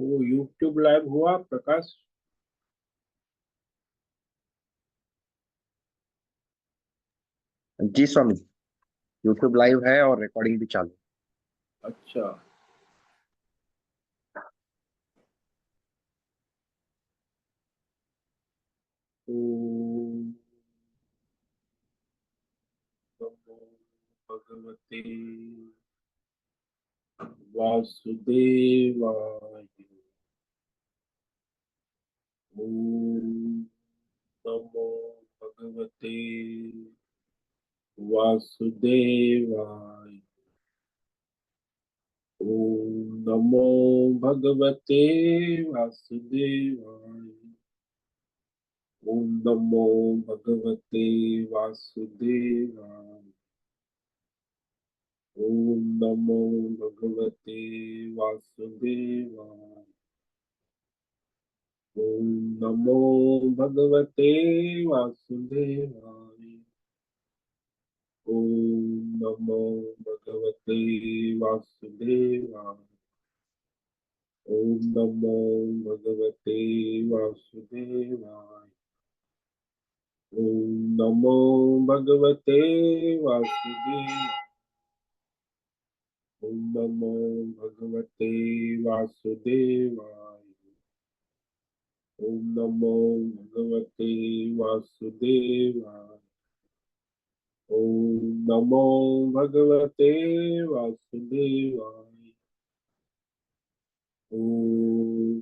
वो YouTube live हुआ प्रकाश? जी स्वामी। YouTube live है और रिकॉर्डिंग भी चालू। अच्छा। ओम नमो भगवते वासुदेवाय। ओम नमो भगवते वासुदेवाय। ओम नमो भगवते वासुदेवाय। ओम नमो भगवते वासुदेवाय। ओम नमो भगवते वासुदेवाय। ओम नमो भगवते वासुदेवाय। ओम नमो भगवते वासुदेवाय। ओम नमो भगवते वासुदेवाय। ओम नमो भगवते वासुदेवाय। ओम नमो भगवते वासुदेवाय। ओम नमो भगवते वासुदेवाय। ओम नमो भगवते वासुदेवाय। ओम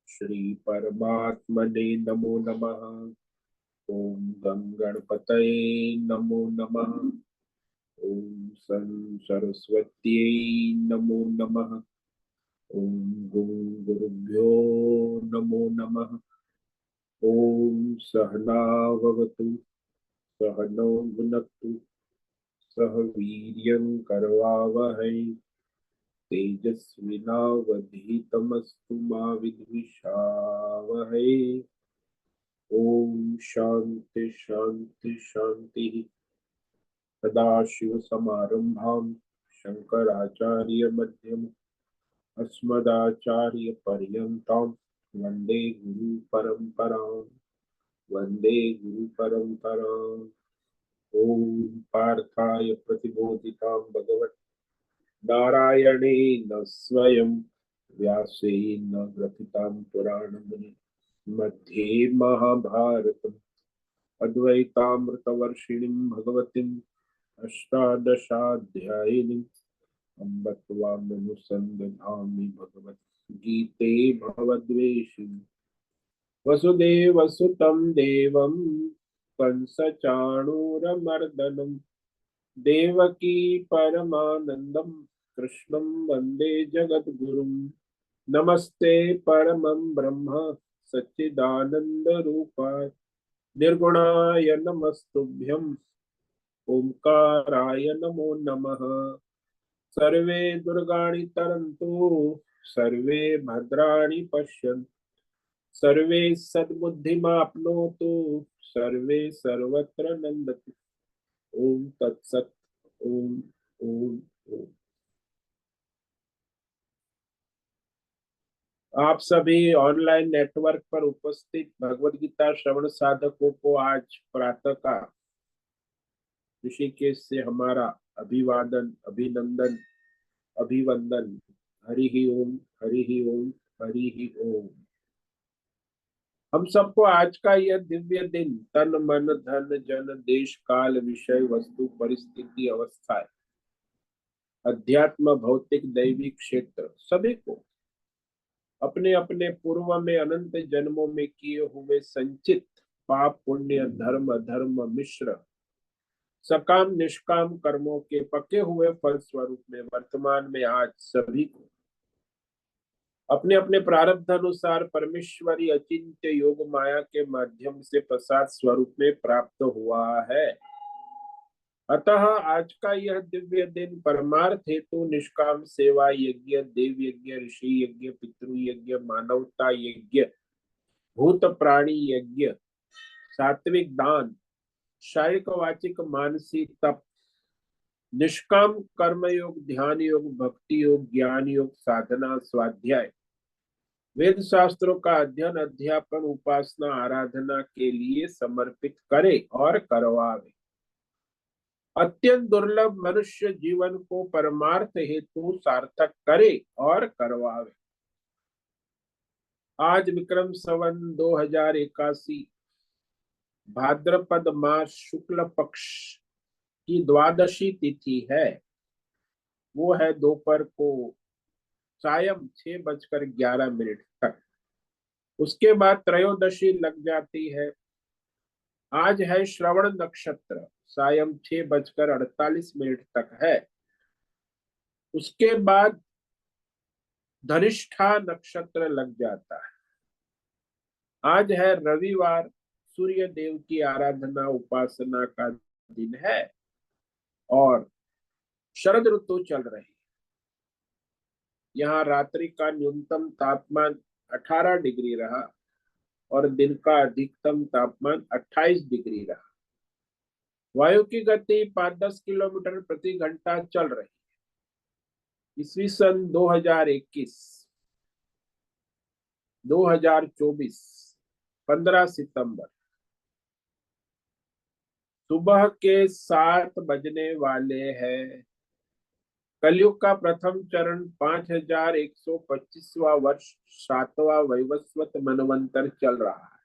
श्री परमात्मने नमो नमः। ओम गं गणपतये नमो नमः। ओम सं सरस्वत्यै नमो नमः। ओम गुरुभ्यो नमो नमः। ओम सहना भवतु सहनौ भुनक्तु सह वीर्यं करवावहै तेजस्विनावधीतमस्तु मा विद्विषावहै। ओम शांति शांति शांति। सदाशिवसमारम्भां शंकराचार्यमध्यमम् अस्मदाचार्यपर्यन्तां वन्दे गुरुपरम्पराम्। वन्दे गुरुपरम्पराम्। ॐ पार्थाय प्रतिबोधितां भगवत् नारायणेन स्वयं व्यासेन ग्रथितां पुराणमुनि मध्ये महाभारतम् अद्वैतामृतवर्षिणीं भगवतीम् अष्टादशाध्यायिनीम् अम्ब त्वामनुसन्दधामि भगवद्गीते भवद्वेषिणि। वसुदेवसुतं देवं कंसचाणूरमर्दनं देवकी परमानन्दं कृष्णं वन्दे जगद्गुरुं। नमस्ते परमं ब्रह्म सच्चिदानन्दरूपाय निर्गुणाय नमस्तुभ्यं ओंकाराय नमो नमः। सर्वे दुर्गाणि तरन्तु सर्वे भद्राणि पश्यन्तु सर्वे सद्बुद्धिमाप्नोतु सर्वे सर्वत्र नन्दतु। ओम तत्सत। ओम ओम ओम। आप सभी ऑनलाइन नेटवर्क पर उपस्थित भगवद गीता श्रवण साधकों को आज प्रातः का ऋषिकेश से हमारा अभिवादन अभिनंदन अभिवंदन। हरि ही ओम हरि ही ओम हरि ही ओम। हम सबको आज का यह दिव्य दिन तन मन धन जन देश काल विषय वस्तु परिस्थिति अवस्थाएं अध्यात्म भौतिक दैवी क्षेत्र सभी को अपने अपने पूर्व में अनंत जन्मों में किए हुए संचित पाप पुण्य धर्म अधर्म मिश्र सकाम निष्काम कर्मों के पके हुए फल स्वरूप में वर्तमान में आज सभी को अपने अपने प्रारब्ध अनुसार परमेश्वरी अचिंत्य योग माया के माध्यम से प्रसाद स्वरूप में प्राप्त हुआ है। अतः आज का यह दिव्य दिन परमार्थ हेतु निष्काम सेवा यज्ञ देव यज्ञ ऋषि यज्ञ पितृ यज्ञ मानवता यज्ञ भूत प्राणी यज्ञ सात्विक दान शारीरिक वाचिक मानसिक तप निष्काम कर्म योग, ध्यान योग, भक्ति योग, ज्ञान योग, साधना, स्वाध्याय, वेद शास्त्रों का अध्ययन, अध्यापन, उपासना, आराधना के लिए समर्पित करे और करवावे। अत्यंत दुर्लभ मनुष्य जीवन को परमार्थ हेतु सार्थक करे और करवावे। आज विक्रम संवत 2081 भाद्रपद मास शुक्ल पक्ष की द्वादशी तिथि है। वो है दोपहर को सायं 6:11 तक। उसके बाद त्रयोदशी लग जाती है। आज है श्रवण नक्षत्र, सायं 6:48 तक है। उसके बाद धनिष्ठा नक्षत्र लग जाता है। आज है रविवार, सूर्य देव की आराधना उपासना का दिन है और शरद ऋतु चल रही है। यहाँ रात्रि का न्यूनतम तापमान 18 डिग्री रहा और दिन का अधिकतम तापमान 28 डिग्री रहा। वायु की गति 5-10 किलोमीटर प्रति घंटा चल रही है। ईस्वी सन 2021 2024 15 सितंबर सुबह के 7 बजने वाले हैं। कलयुग का प्रथम चरण 5125वां वर्ष 7वां वैवस्वत मनवंतर चल रहा है।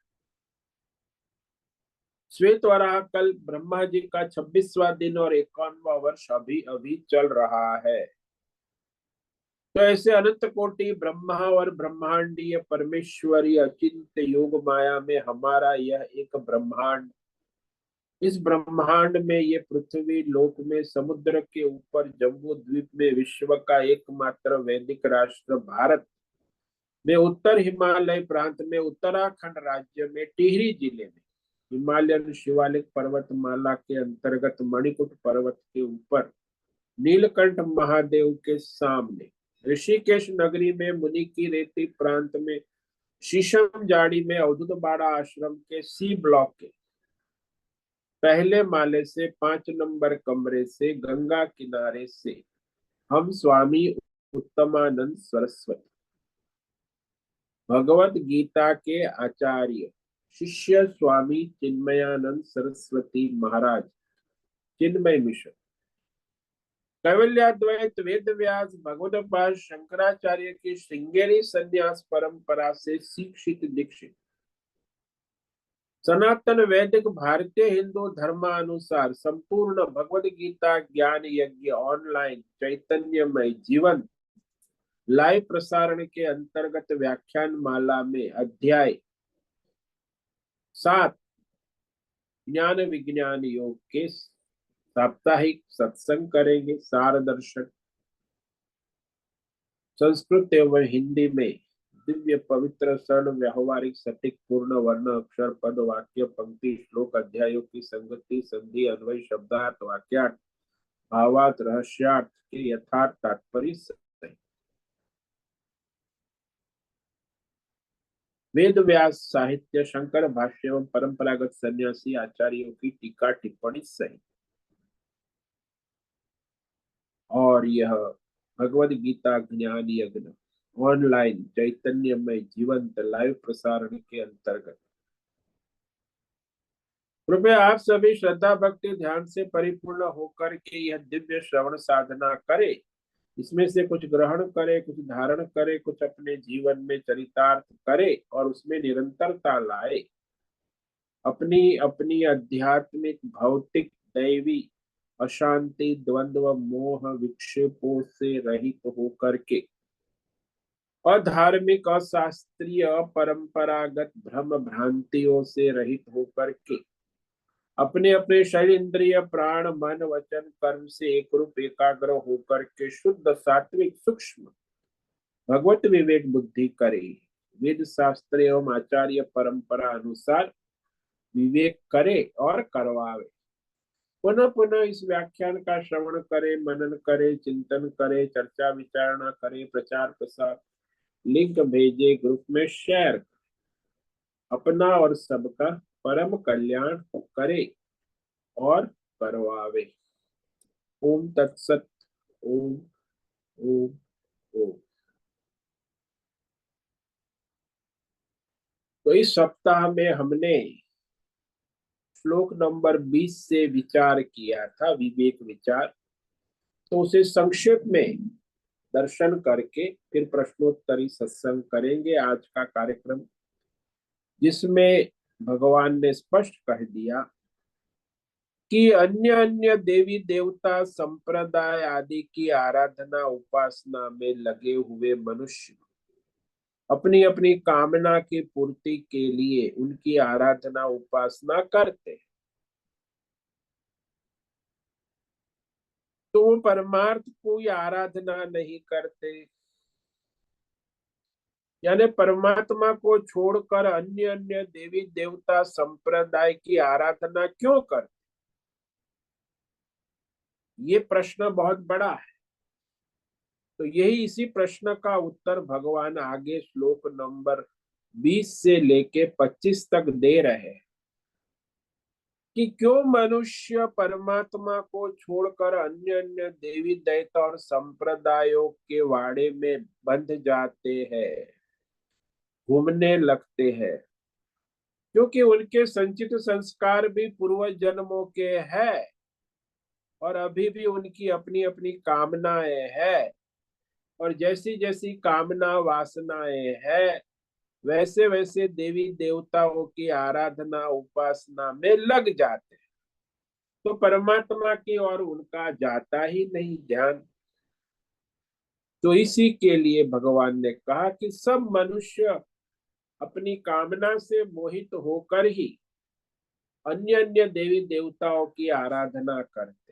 श्वेत वराह कल ब्रह्मा जी का 26वां दिन और 51वां वर्ष अभी अभी चल रहा है। तो ऐसे अनंत कोटि ब्रह्मा और ब्रह्मांडीय परमेश्वरी अचिंत्य योग माया में हमारा यह एक ब्रह्मांड, इस ब्रह्मांड में ये पृथ्वी लोक में समुद्र के ऊपर जम्बू द्वीप में विश्व का एकमात्र वैदिक राष्ट्र भारत में उत्तर हिमालय प्रांत में उत्तराखंड राज्य में टिहरी जिले में हिमालयन शिवालिक पर्वतमाला के अंतर्गत मणिकूट पर्वत के ऊपर नीलकंठ महादेव के सामने ऋषिकेश नगरी में मुनि की रेती प्रांत में शीशम जाड़ी में अवधूत बाड़ा आश्रम के सी ब्लॉक के पहले माले से 5 नंबर कमरे से गंगा किनारे से हम स्वामी उत्तमानंद सरस्वती भगवत गीता के आचार्य शिष्य स्वामी चिन्मयानंद सरस्वती महाराज चिन्मय मिशन कैवल्याद्वैत वेद व्यास भगवदपाद शंकराचार्य की श्रृंगेरी संन्यास परंपरा से शिक्षित दीक्षित सनातन वैदिक भारतीय हिंदू धर्मानुसार संपूर्ण भगवद गीता ज्ञान यज्ञ ऑनलाइन चैतन्यमय जीवन लाइव प्रसारण के अंतर्गत व्याख्यान माला में अध्याय 7 ज्ञान विज्ञान योग के साप्ताहिक सत्संग करेंगे। सार दर्शन संस्कृत एवं हिंदी में दिव्य पवित्र सरल व्यवहारिक सटीक पूर्ण वर्ण अक्षर पद वाक्य पंक्ति श्लोक अध्यायों की संगति संधि अन्वय शब्दार्थ वाक्यार्थ भावार्थ रहस्यार्थ के यथार्थ तात्पर्य सहित वेद व्यास साहित्य शंकर भाष्य एवं परंपरागत सन्यासी आचार्यों की टीका टिप्पणी सहित और यह भगवद गीता ज्ञान यज्ञ ऑनलाइन चैतन्यमय जीवंत लाइव प्रसारण के अंतर्गत कृपया आप सभी श्रद्धा भक्ति ध्यान से परिपूर्ण होकर के यह दिव्य श्रवण साधना करे। इसमें से कुछ ग्रहण करे, कुछ धारण करे, कुछ अपने जीवन में चरितार्थ करे और उसमें निरंतरता लाए। अपनी अपनी आध्यात्मिक भौतिक दैवी अशांति द्वंद्व मोह विक्षेपों से रहित होकर के अधार्मिक अशास्त्रीय परंपरागत भ्रम भ्रांतियों से रहित होकर के अपने अपने शरीर इंद्रिय प्राण मन वचन कर्म से एक रूप एकाग्र होकर के शुद्ध सात्विक सूक्ष्म भगवत विवेक बुद्धि करे। वेद शास्त्र एवं आचार्य परंपरा अनुसार विवेक करे और करवावे। पुनः पुनः इस व्याख्यान का श्रवण करे, मनन करे, चिंतन करे, चर्चा विचारणा करे, प्रचार प्रसार लिंक भेजे, ग्रुप में शेयर, अपना और सबका परम कल्याण करे और करवावे। ओम तत्सत। ओम। ओम। ओम। तो इस सप्ताह में हमने श्लोक नंबर 20 से विचार किया था, विवेक विचार। तो उसे संक्षेप में दर्शन करके फिर प्रश्नोत्तरी सत्संग करेंगे आज का कार्यक्रम, जिसमें भगवान ने स्पष्ट कह दिया कि अन्य अन्य देवी देवता संप्रदाय आदि की आराधना उपासना में लगे हुए मनुष्य अपनी अपनी कामना की पूर्ति के लिए उनकी आराधना उपासना करते हैं। तो वो परमार्थ कोई आराधना नहीं करते, यानी परमात्मा को छोड़कर अन्य अन्य देवी देवता संप्रदाय की आराधना क्यों करते? ये प्रश्न बहुत बड़ा है। तो यही इसी प्रश्न का उत्तर भगवान आगे श्लोक नंबर 20 से लेके 25 तक दे रहे हैं कि क्यों मनुष्य परमात्मा को छोड़कर अन्य अन्य देवी देवता और संप्रदायों के वाड़े में बंध जाते हैं, घूमने लगते हैं। क्योंकि उनके संचित संस्कार भी पूर्व जन्मों के हैं और अभी भी उनकी अपनी अपनी कामनाएं हैं, और जैसी जैसी कामना वासनाएं हैं वैसे वैसे देवी देवताओं की आराधना उपासना में लग जाते हैं। तो परमात्मा की ओर उनका जाता ही नहीं ध्यान। तो इसी के लिए भगवान ने कहा कि सब मनुष्य अपनी कामना से मोहित होकर ही अन्य अन्य देवी देवताओं की आराधना करते हैं।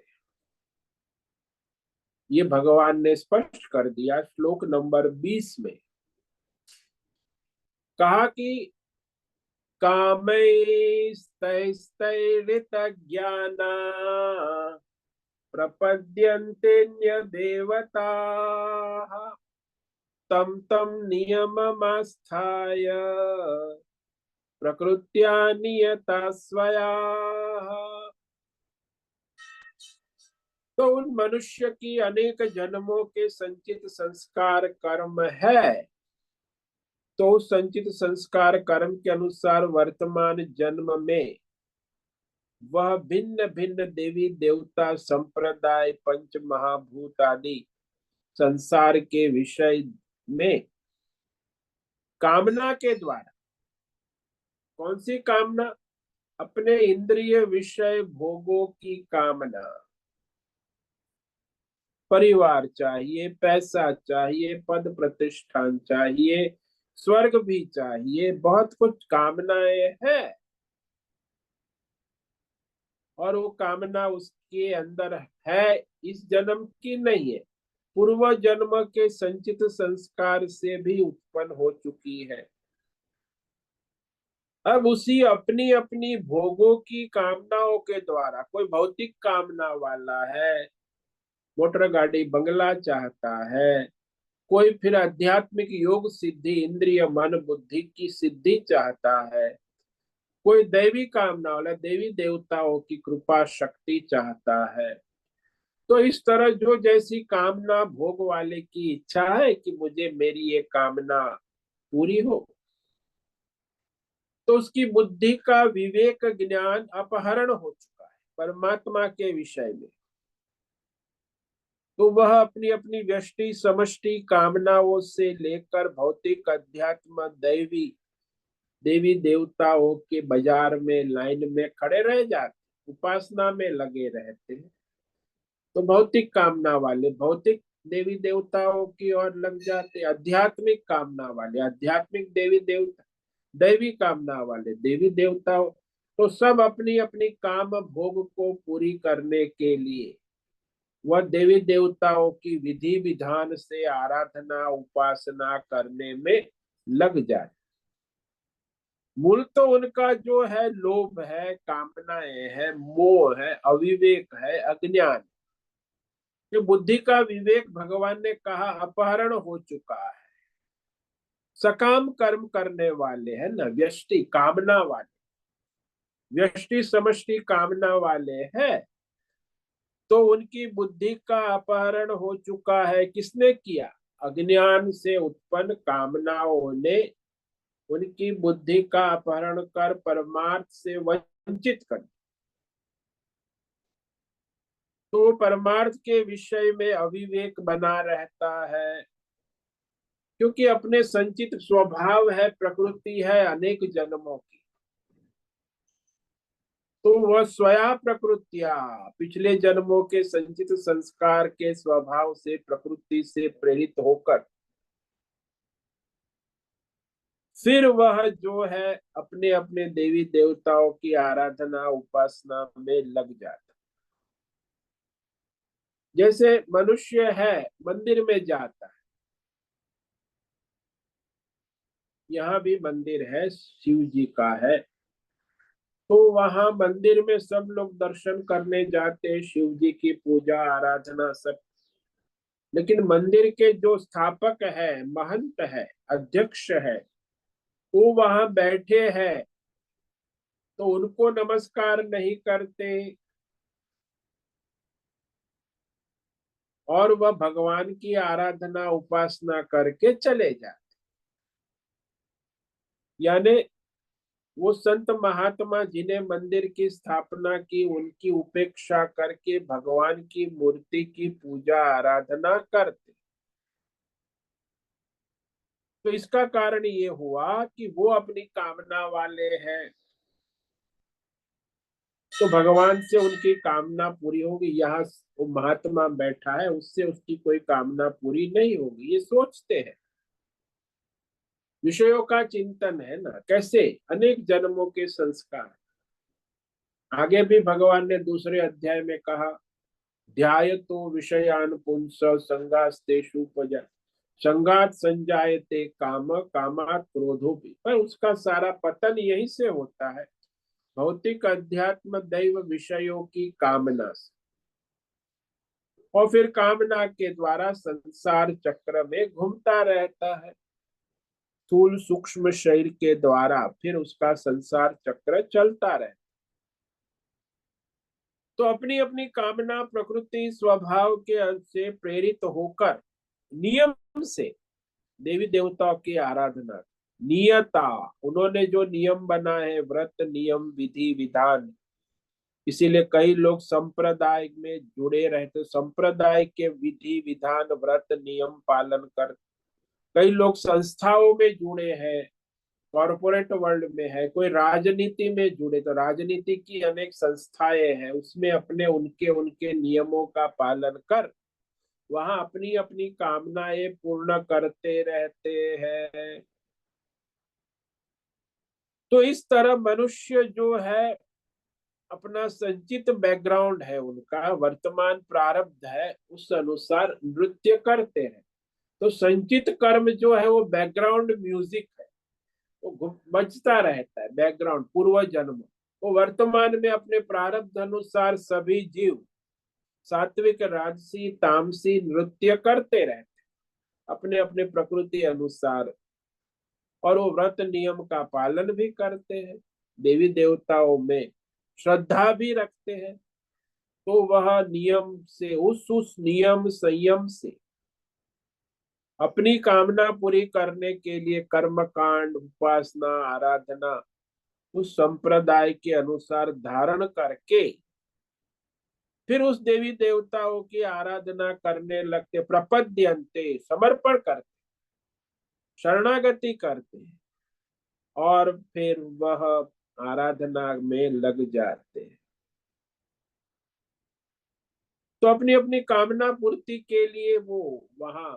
ये भगवान ने स्पष्ट कर दिया श्लोक नंबर 20 में। कहा कि कामैस्तैस्तैरितज्ञाना प्रपद्यन्तेऽन्यदेवताः तं तं नियममास्थाय प्रकृत्या नियता स्वया। तो उन मनुष्य की अनेक जन्मों के संचित संस्कार कर्म है, तो संचित संस्कार कर्म के अनुसार वर्तमान जन्म में वह भिन्न भिन्न देवी देवता संप्रदाय पंच महाभूत आदि संसार के विषय में कामना के द्वारा, कौन सी कामना? अपने इंद्रिय विषय भोगों की कामना। परिवार चाहिए, पैसा चाहिए, पद प्रतिष्ठान चाहिए, स्वर्ग भी चाहिए, बहुत कुछ कामनाएं हैं। और वो कामना उसके अंदर है, इस जन्म की नहीं है, पूर्व जन्म के संचित संस्कार से भी उत्पन्न हो चुकी है। अब उसी अपनी अपनी भोगों की कामनाओं के द्वारा, कोई भौतिक कामना वाला है, मोटर गाड़ी बंगला चाहता है, कोई फिर आध्यात्मिक योग सिद्धि इंद्रिय मन बुद्धि की सिद्धि चाहता है, कोई दैवी कामना वाला देवी देवताओं की कृपा शक्ति चाहता है। तो इस तरह जो जैसी कामना भोग वाले की इच्छा है कि मुझे मेरी ये कामना पूरी हो, तो उसकी बुद्धि का विवेक ज्ञान अपहरण हो चुका है परमात्मा के विषय में। तो वह अपनी अपनी व्यष्टि समष्टि कामनाओं से लेकर भौतिक अध्यात्म दैवी देवी देवताओं के बाजार में लाइन में खड़े रह जाते, उपासना में लगे रहते हैं। तो भौतिक कामना वाले भौतिक देवी देवताओं की ओर लग जाते, आध्यात्मिक कामना वाले आध्यात्मिक देवी देवता, दैवी कामना वाले देवी देवताओं। तो सब अपनी अपनी काम भोग को पूरी करने के लिए वह देवी देवताओं की विधि विधान से आराधना उपासना करने में लग जाए। मूल तो उनका जो है लोभ है, कामनाएं है, मोह है, अविवेक है, अज्ञान। जो बुद्धि का विवेक भगवान ने कहा अपहरण हो चुका है। सकाम कर्म करने वाले है ना, व्यष्टि कामना वाले, व्यष्टि समष्टि कामना वाले हैं। तो उनकी बुद्धि का अपहरण हो चुका है। किसने किया? अज्ञान से उत्पन्न कामनाओं ने उनकी बुद्धि का अपहरण कर परमार्थ से वंचित कर दिया। तो परमार्थ के विषय में अविवेक बना रहता है, क्योंकि अपने संचित स्वभाव है, प्रकृति है अनेक जन्मों की। तो वह स्वया प्रकृतिया पिछले जन्मों के संचित संस्कार के स्वभाव से, प्रकृति से प्रेरित होकर फिर वह जो है अपने अपने देवी देवताओं की आराधना उपासना में लग जाता। जैसे मनुष्य है, मंदिर में जाता है, यहाँ भी मंदिर है, शिव जी का है, तो वहां मंदिर में सब लोग दर्शन करने जाते हैं, शिव जी की पूजा आराधना सब। लेकिन मंदिर के जो स्थापक है, महंत है, अध्यक्ष है, वो वहां बैठे हैं, तो उनको नमस्कार नहीं करते और वह भगवान की आराधना उपासना करके चले जाते। यानी वो संत महात्मा जिन्हें मंदिर की स्थापना की, उनकी उपेक्षा करके भगवान की मूर्ति की पूजा आराधना करते। तो इसका कारण ये हुआ कि वो अपनी कामना वाले हैं, तो भगवान से उनकी कामना पूरी होगी। यहाँ वो महात्मा बैठा है, उससे उसकी कोई कामना पूरी नहीं होगी, ये सोचते हैं। विषयों का चिंतन है ना, कैसे अनेक जन्मों के संस्कार। आगे भी भगवान ने दूसरे अध्याय में कहा, ध्यायतो विषयान पुंस संगास्तेषुपजा संगात संजायते काम कामात क्रोधो भी। पर उसका सारा पतन यहीं से होता है, भौतिक अध्यात्म दैव विषयों की कामना से, और फिर कामना के द्वारा संसार चक्र में घूमता रहता है। स्थूल सूक्ष्म शरीर के द्वारा फिर उसका संसार चक्र चलता रहता। तो अपनी अपनी कामना प्रकृति स्वभाव के अंश से प्रेरित होकर नियम से देवी देवताओं की आराधना, नियता, उन्होंने जो नियम बनाए हैं, व्रत नियम विधि विधान। इसीलिए कई लोग संप्रदाय में जुड़े रहते, संप्रदाय के विधि विधान व्रत नियम पालन कर। कई लोग संस्थाओं में जुड़े हैं, कॉरपोरेट वर्ल्ड में है, कोई राजनीति में जुड़े, तो राजनीति की अनेक संस्थाएं हैं, उसमें अपने उनके उनके नियमों का पालन कर वहां अपनी अपनी कामनाएं पूर्ण करते रहते हैं। तो इस तरह मनुष्य जो है अपना संचित बैकग्राउंड है, उनका वर्तमान प्रारब्ध है, उस अनुसार नृत्य करते हैं। तो संचित कर्म जो है वो बैकग्राउंड म्यूजिक है, वो बजता रहता है बैकग्राउंड पूर्व जन्म। वो वर्तमान में अपने प्रारब्ध अनुसार सभी जीव सात्विक राजसी तामसी नृत्य करते रहते अपने अपने प्रकृति अनुसार, और वो व्रत नियम का पालन भी करते हैं, देवी देवताओं में श्रद्धा भी रखते हैं। तो वह नियम से, उस नियम संयम से अपनी कामना पूरी करने के लिए कर्म कांड उपासना आराधना उस संप्रदाय के अनुसार धारण करके फिर उस देवी देवताओं की आराधना करने लगते, प्रपद्यन्ते, समर्पण करते, शरणागति करते हैं, और फिर वह आराधना में लग जाते हैं। तो अपनी अपनी कामना पूर्ति के लिए वो वहां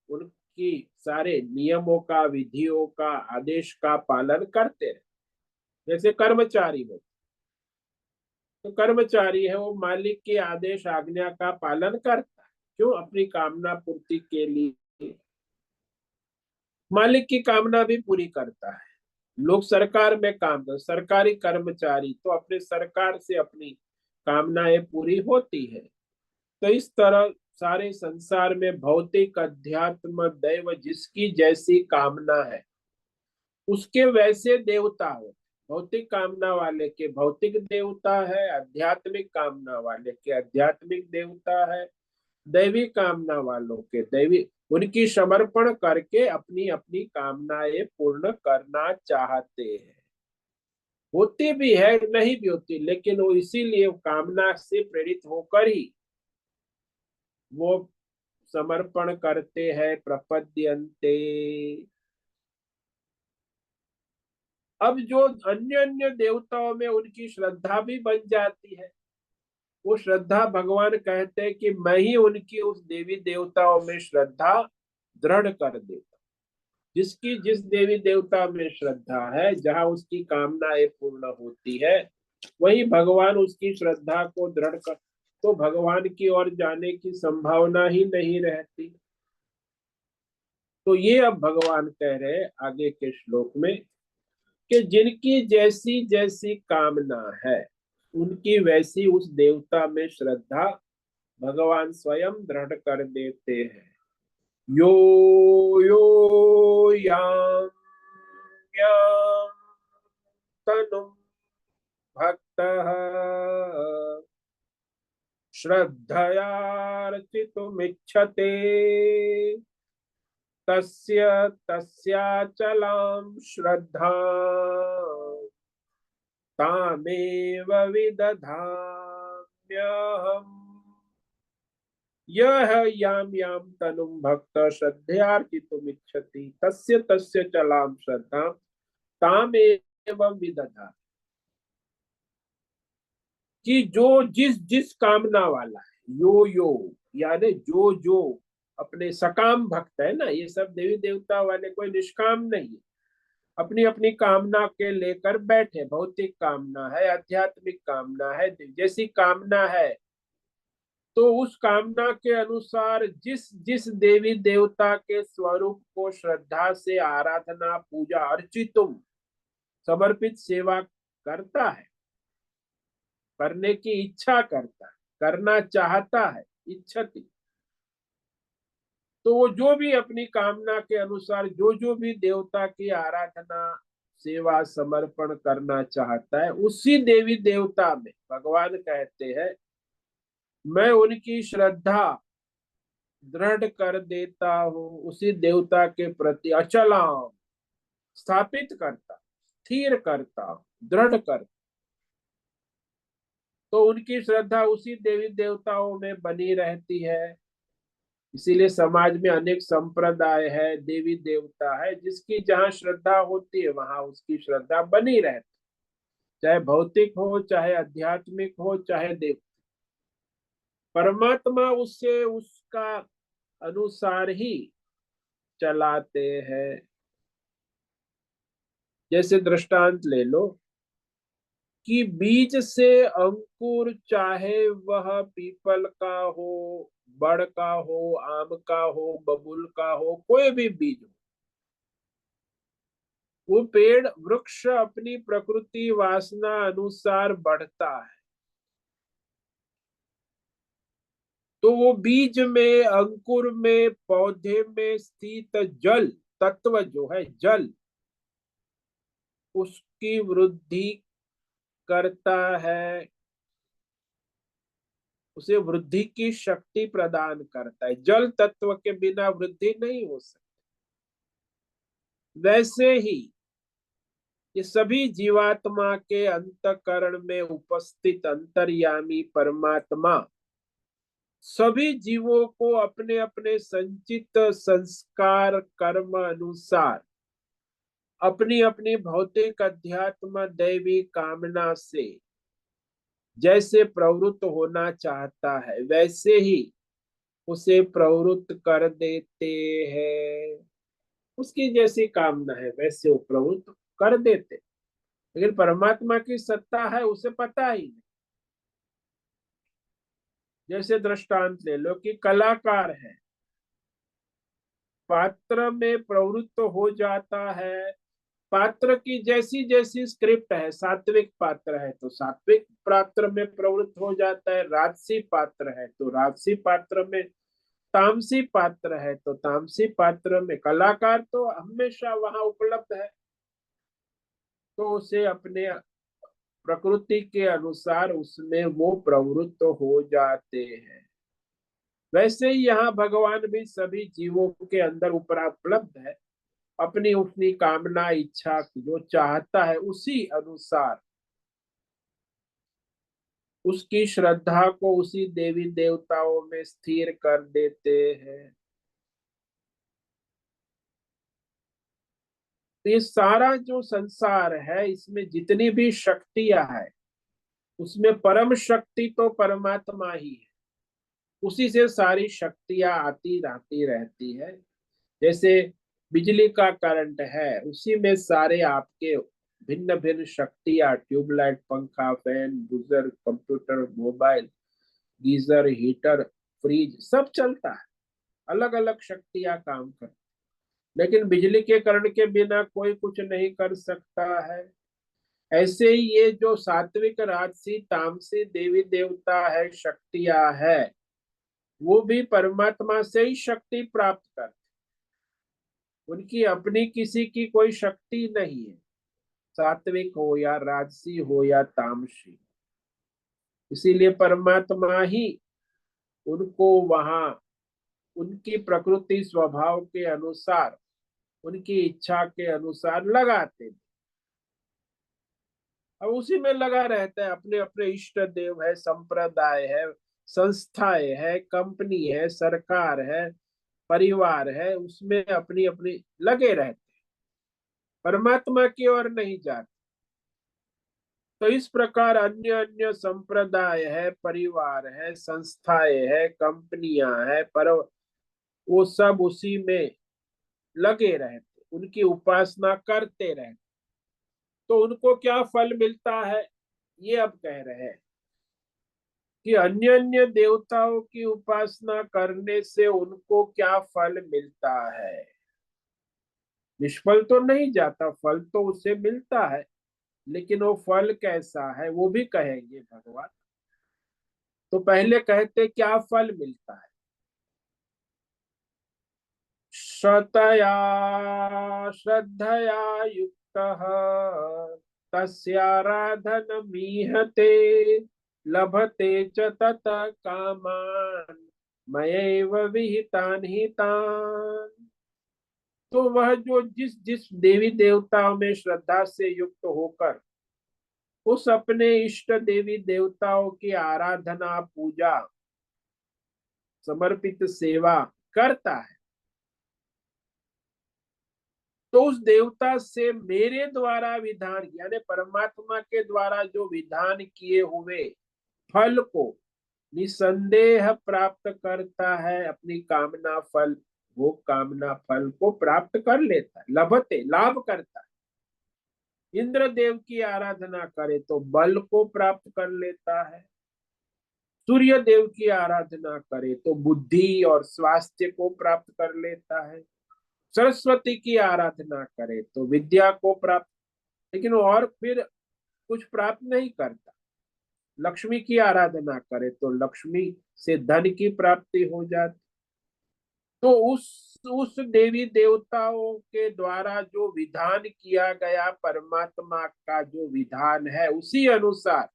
उनकी सारे नियमों का, विधियों का, आदेश का पालन करते हैं। जैसे कर्मचारी हो, तो कर्मचारी है वो मालिक के आदेश आज्ञा का पालन करता है, क्यों? अपनी कामना पूर्ति के लिए मालिक की कामना भी पूरी करता है। लोग सरकार में काम करते, सरकारी कर्मचारी, तो अपने सरकार से अपनी कामनाएं पूरी होती है। तो इस तरह सारे संसार में भौतिक अध्यात्म दैव जिसकी जैसी कामना है, उसके वैसे देवता हो। भौतिक कामना वाले के भौतिक देवता है, आध्यात्मिक कामना वाले के आध्यात्मिक देवता है, दैवी कामना वालों के दैवी। उनकी समर्पण करके अपनी अपनी कामनाएं पूर्ण करना चाहते हैं। होती भी है, नहीं भी होती, लेकिन वो इसीलिए कामना से प्रेरित होकर ही वो समर्पण करते हैं, प्रपद्यन्ते। अब जो अन्य अन्य देवताओं में उनकी श्रद्धा भी बन जाती है, वो श्रद्धा भगवान कहते हैं कि मैं ही उनकी उस देवी देवताओं में श्रद्धा दृढ़ कर देता। जिसकी जिस देवी देवता में श्रद्धा है, जहां उसकी कामनाएं पूर्ण होती है, वही भगवान उसकी श्रद्धा को दृढ़ कर, तो भगवान की ओर जाने की संभावना ही नहीं रहती। तो ये अब भगवान कह रहे हैं आगे के श्लोक में कि जिनकी जैसी जैसी कामना है, उनकी वैसी उस देवता में श्रद्धा भगवान स्वयं दृढ़ कर देते हैं। यो यो याम याम तनुं भक्तः श्रद्धयार्चितुमिच्छते तस्य तस्याचलां श्रद्धा तामेव विदधाम्यहम्। यह याम याम तनुं भक्त श्रद्धयार्चितुमिच्छति तस्य तस्य चलां श्रद्धा तामेव विदधा। कि जो जिस जिस कामना वाला है, यो यो यानी जो जो अपने सकाम भक्त है ना, ये सब देवी देवता वाले कोई निष्काम नहीं है, अपनी अपनी कामना के लेकर बैठे। भौतिक कामना है, आध्यात्मिक कामना है, जैसी कामना है, तो उस कामना के अनुसार जिस जिस देवी देवता के स्वरूप को श्रद्धा से आराधना पूजा अर्चितुम समर्पित सेवा करता है, करने की इच्छा करता है, करना चाहता है, इच्छति, तो वो जो भी अपनी कामना के अनुसार जो जो भी देवता की आराधना सेवा समर्पण करना चाहता है, उसी देवी देवता में भगवान कहते हैं मैं उनकी श्रद्धा दृढ़ कर देता हूँ, उसी देवता के प्रति अचला स्थापित करता, स्थिर करता, दृढ़ करता। तो उनकी श्रद्धा उसी देवी देवताओं में बनी रहती है। इसीलिए समाज में अनेक संप्रदाय है, देवी देवता है, जिसकी जहाँ श्रद्धा होती है वहां उसकी श्रद्धा बनी रहती, चाहे भौतिक हो, चाहे आध्यात्मिक हो, चाहे देव। परमात्मा उससे उसका अनुसार ही चलाते हैं। जैसे दृष्टांत ले लो कि बीज से अंकुर, चाहे वह पीपल का हो, बड़ का हो, आम का हो, बबूल का हो, कोई भी बीज हो, वो पेड़ वृक्ष अपनी प्रकृति वासना अनुसार बढ़ता है। तो वो बीज में, अंकुर में, पौधे में स्थित जल तत्व जो है, जल उसकी वृद्धि करता है, उसे वृद्धि की शक्ति प्रदान करता है। जल तत्व के बिना वृद्धि नहीं हो सकती। वैसे ही ये सभी जीवात्मा के अंतःकरण में उपस्थित अंतर्यामी परमात्मा सभी जीवों को अपने अपने संचित संस्कार कर्म अनुसार अपनी अपनी भौतिक अध्यात्म दैवी कामना से जैसे प्रवृत्त होना चाहता है, वैसे ही उसे प्रवृत्त कर देते हैं। उसकी जैसी कामना है वैसे वो प्रवृत्त कर देते। लेकिन परमात्मा की सत्ता है उसे पता ही नहीं। जैसे दृष्टांत ले लो कि कलाकार है, पात्र में प्रवृत्त हो जाता है। पात्र की जैसी जैसी स्क्रिप्ट है, सात्विक पात्र है तो सात्विक पात्र में प्रवृत्त हो जाता है, राजसी पात्र है तो राजसी पात्र में, तामसी पात्र है तो तामसी पात्र में। कलाकार तो हमेशा वहां उपलब्ध है। तो उसे अपने प्रकृति के अनुसार उसमें वो प्रवृत्त हो जाते हैं। वैसे ही यहाँ भगवान भी सभी जीवों के अंदर उपलब्ध है। अपनी अपनी कामना इच्छा जो चाहता है उसी अनुसार उसकी श्रद्धा को उसी देवी देवताओं में स्थिर कर देते हैं। तो ये सारा जो संसार है इसमें जितनी भी शक्तियां हैं उसमें परम शक्ति तो परमात्मा ही है। उसी से सारी शक्तियां आती जाती रहती है। जैसे बिजली का करंट है उसी में सारे आपके भिन्न भिन्न शक्तियां, ट्यूबलाइट, पंखा, fan, geyser, computer, mobile, geyser, heater, fridge सब चलता है। अलग अलग शक्तियां काम करती, लेकिन बिजली के करंट के बिना कोई कुछ नहीं कर सकता है। ऐसे ही ये जो सात्विक राजसी तामसी देवी देवता है, शक्तियां है, वो भी परमात्मा से ही शक्ति प्राप्त कर, उनकी अपनी किसी की कोई शक्ति नहीं है, सात्विक हो या राजसी हो या तामसी। इसीलिए परमात्मा ही उनको वहां उनकी प्रकृति स्वभाव के अनुसार उनकी इच्छा के अनुसार लगाते हैं। अब उसी में लगा रहता है। अपने अपने इष्ट देव है, संप्रदाय है, संस्थाएं है, कंपनी है, सरकार है, परिवार है, उसमें अपनी अपनी लगे रहते, परमात्मा की ओर नहीं जाते। तो इस प्रकार अन्य अन्य संप्रदाय है, परिवार है, संस्थाएं है, कंपनियां है, पर वो सब उसी में लगे रहते, उनकी उपासना करते रहते। तो उनको क्या फल मिलता है, ये अब कह रहे हैं कि अन्य अन्य देवताओं की उपासना करने से उनको क्या फल मिलता है। निष्फल तो नहीं जाता, फल तो उसे मिलता है, लेकिन वो फल कैसा है वो भी कहेंगे भगवान। तो पहले कहते क्या फल मिलता है। श्रतया श्रद्धया युक्तः तस्याराधनमीहते लभते च ततः कामान् मयैव विहितान् हितान्। तो वह जो जिस जिस देवी देवताओं में श्रद्धा से युक्त होकर उस अपने इष्ट देवी देवताओं की आराधना पूजा समर्पित सेवा करता है, तो उस देवता से मेरे द्वारा विधान यानी परमात्मा के द्वारा जो विधान किए हुए फल को निसंदेह प्राप्त करता है। अपनी कामना फल, वो कामना फल को प्राप्त कर लेता है, लभते लाभ करता है। इंद्र देव की आराधना करे तो बल को प्राप्त कर लेता है। सूर्य देव की आराधना करे तो बुद्धि और स्वास्थ्य को प्राप्त कर लेता है। सरस्वती की आराधना करे तो विद्या को प्राप्त, लेकिन वो और फिर कुछ प्राप्त नहीं करता। लक्ष्मी की आराधना करे तो लक्ष्मी से धन की प्राप्ति हो जाती। तो उस देवी देवताओं के द्वारा जो विधान किया गया, परमात्मा का जो विधान है उसी अनुसार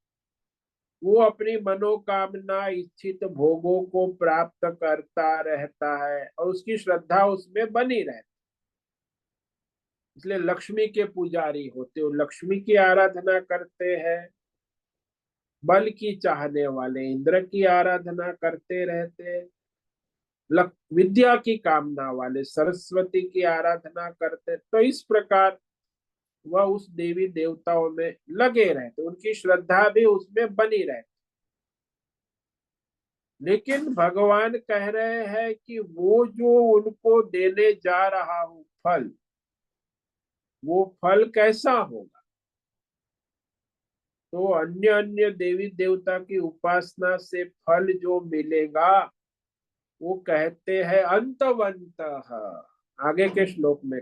वो अपनी मनोकामना इच्छित भोगों को प्राप्त करता रहता है और उसकी श्रद्धा उसमें बनी रहती। इसलिए लक्ष्मी के पुजारी होते हो, लक्ष्मी की आराधना करते हैं। बल की चाहने वाले इंद्र की आराधना करते रहते। विद्या की कामना वाले सरस्वती की आराधना करते। तो इस प्रकार वह उस देवी देवताओं में लगे रहते, उनकी श्रद्धा भी उसमें बनी रहती। लेकिन भगवान कह रहे हैं कि वो जो उनको देने जा रहा हूं फल, वो फल कैसा होगा। तो अन्य अन्य देवी देवता की उपासना से फल जो मिलेगा वो कहते हैं अंतवंत। आगे के श्लोक में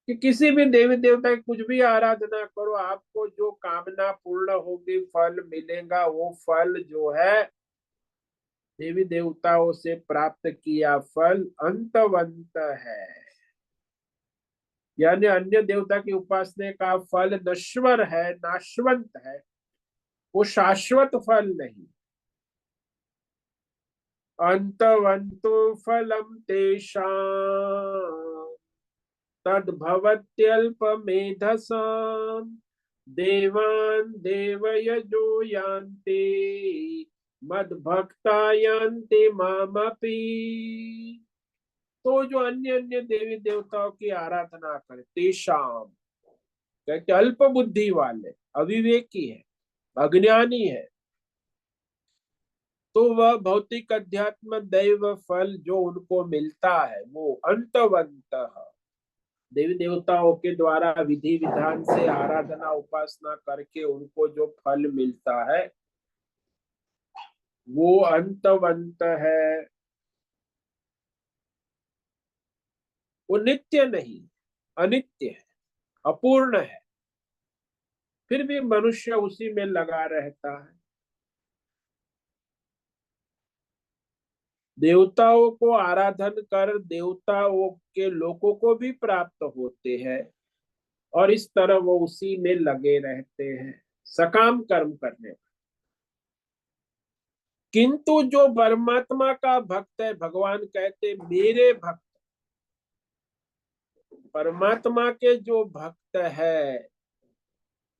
कि किसी भी देवी देवता की कुछ भी आराधना करो, आपको जो कामना पूर्ण होगी फल मिलेगा। वो फल जो है देवी देवताओं से प्राप्त किया फल अंतवंत है। यानी अन्य देवता की उपासना का फल नश्वर है, नाशवंत है, वो शाश्वत फल नहीं। अंतवंतो फलम तेषां तद्भवत्यल्पमेधसाम् देवान् देवयजो यान्ति मद्भक्ता यान्ति मामपि। तो जो अन्य अन्य देवी देवताओं की आराधना करे, तेषाम कहते अल्प बुद्धि वाले, अविवेकी है, अज्ञानी है, तो वह भौतिक अध्यात्म दैव फल जो उनको मिलता है वो अंतवंत देवी देवताओं के द्वारा विधि विधान से आराधना उपासना करके उनको जो फल मिलता है वो अंतवंत है, वो नित्य नहीं, अनित्य है, अपूर्ण है। फिर भी मनुष्य उसी में लगा रहता है। देवताओं को आराधन कर देवताओं के लोगों को भी प्राप्त होते हैं और इस तरह वो उसी में लगे रहते हैं, सकाम कर्म करने। किंतु जो परमात्मा का भक्त है, भगवान कहते मेरे भक्त, परमात्मा के जो भक्त है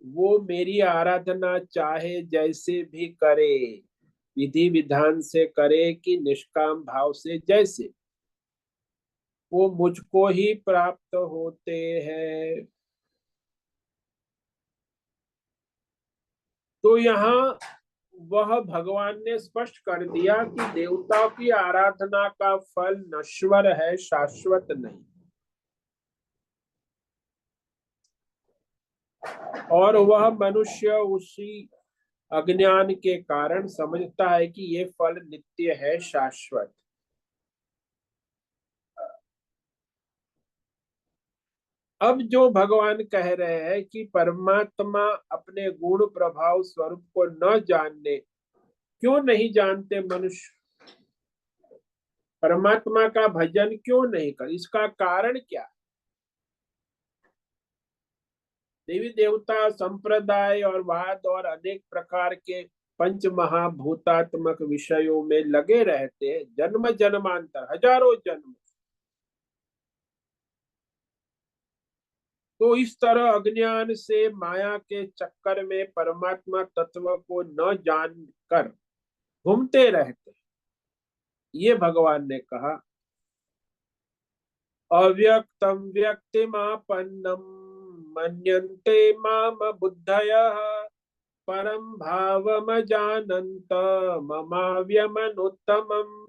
वो मेरी आराधना चाहे जैसे भी करे, विधि विधान से करे कि निष्काम भाव से, जैसे वो मुझको ही प्राप्त होते हैं। तो यहाँ वह भगवान ने स्पष्ट कर दिया कि देवताओं की आराधना का फल नश्वर है, शाश्वत नहीं। और वह मनुष्य उसी अज्ञान के कारण समझता है कि ये फल नित्य है, शाश्वत। अब जो भगवान कह रहे हैं कि परमात्मा अपने गुण प्रभाव स्वरूप को न जानने, क्यों नहीं जानते मनुष्य, परमात्मा का भजन क्यों नहीं कर, इसका कारण क्या? देवी देवता संप्रदाय और वाद और अनेक प्रकार के पंच महाभूतात्मक विषयों में लगे रहते हैं, जन्म जन्मांतर, हजारों जन्म। तो इस तरह अज्ञान से माया के चक्कर में परमात्मा तत्व को न जानकर घूमते रहते। ये भगवान ने कहा अव्यक्तम व्यक्तिमापन्नम मन्यन्ते माम बुद्धयः परम भावमजानन्त ममाव्यमनुत्तमम्।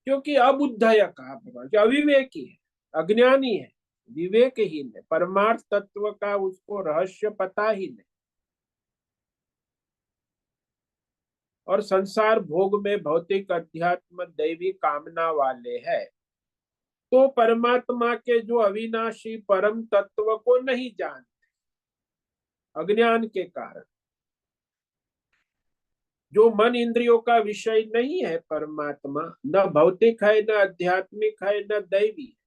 क्योंकि अबुद्धय कहा भगवान, कि अविवेकी है, अज्ञानी है, विवेकहीन है, परमार्थ तत्व का उसको रहस्य पता ही नहीं, और संसार भोग में भौतिक अध्यात्म दैवी कामना वाले हैं। तो परमात्मा के जो अविनाशी परम तत्व को नहीं जानते, अज्ञान के कारण। जो मन इंद्रियों का विषय नहीं है परमात्मा, न भौतिक है, न आध्यात्मिक है, न दैवी,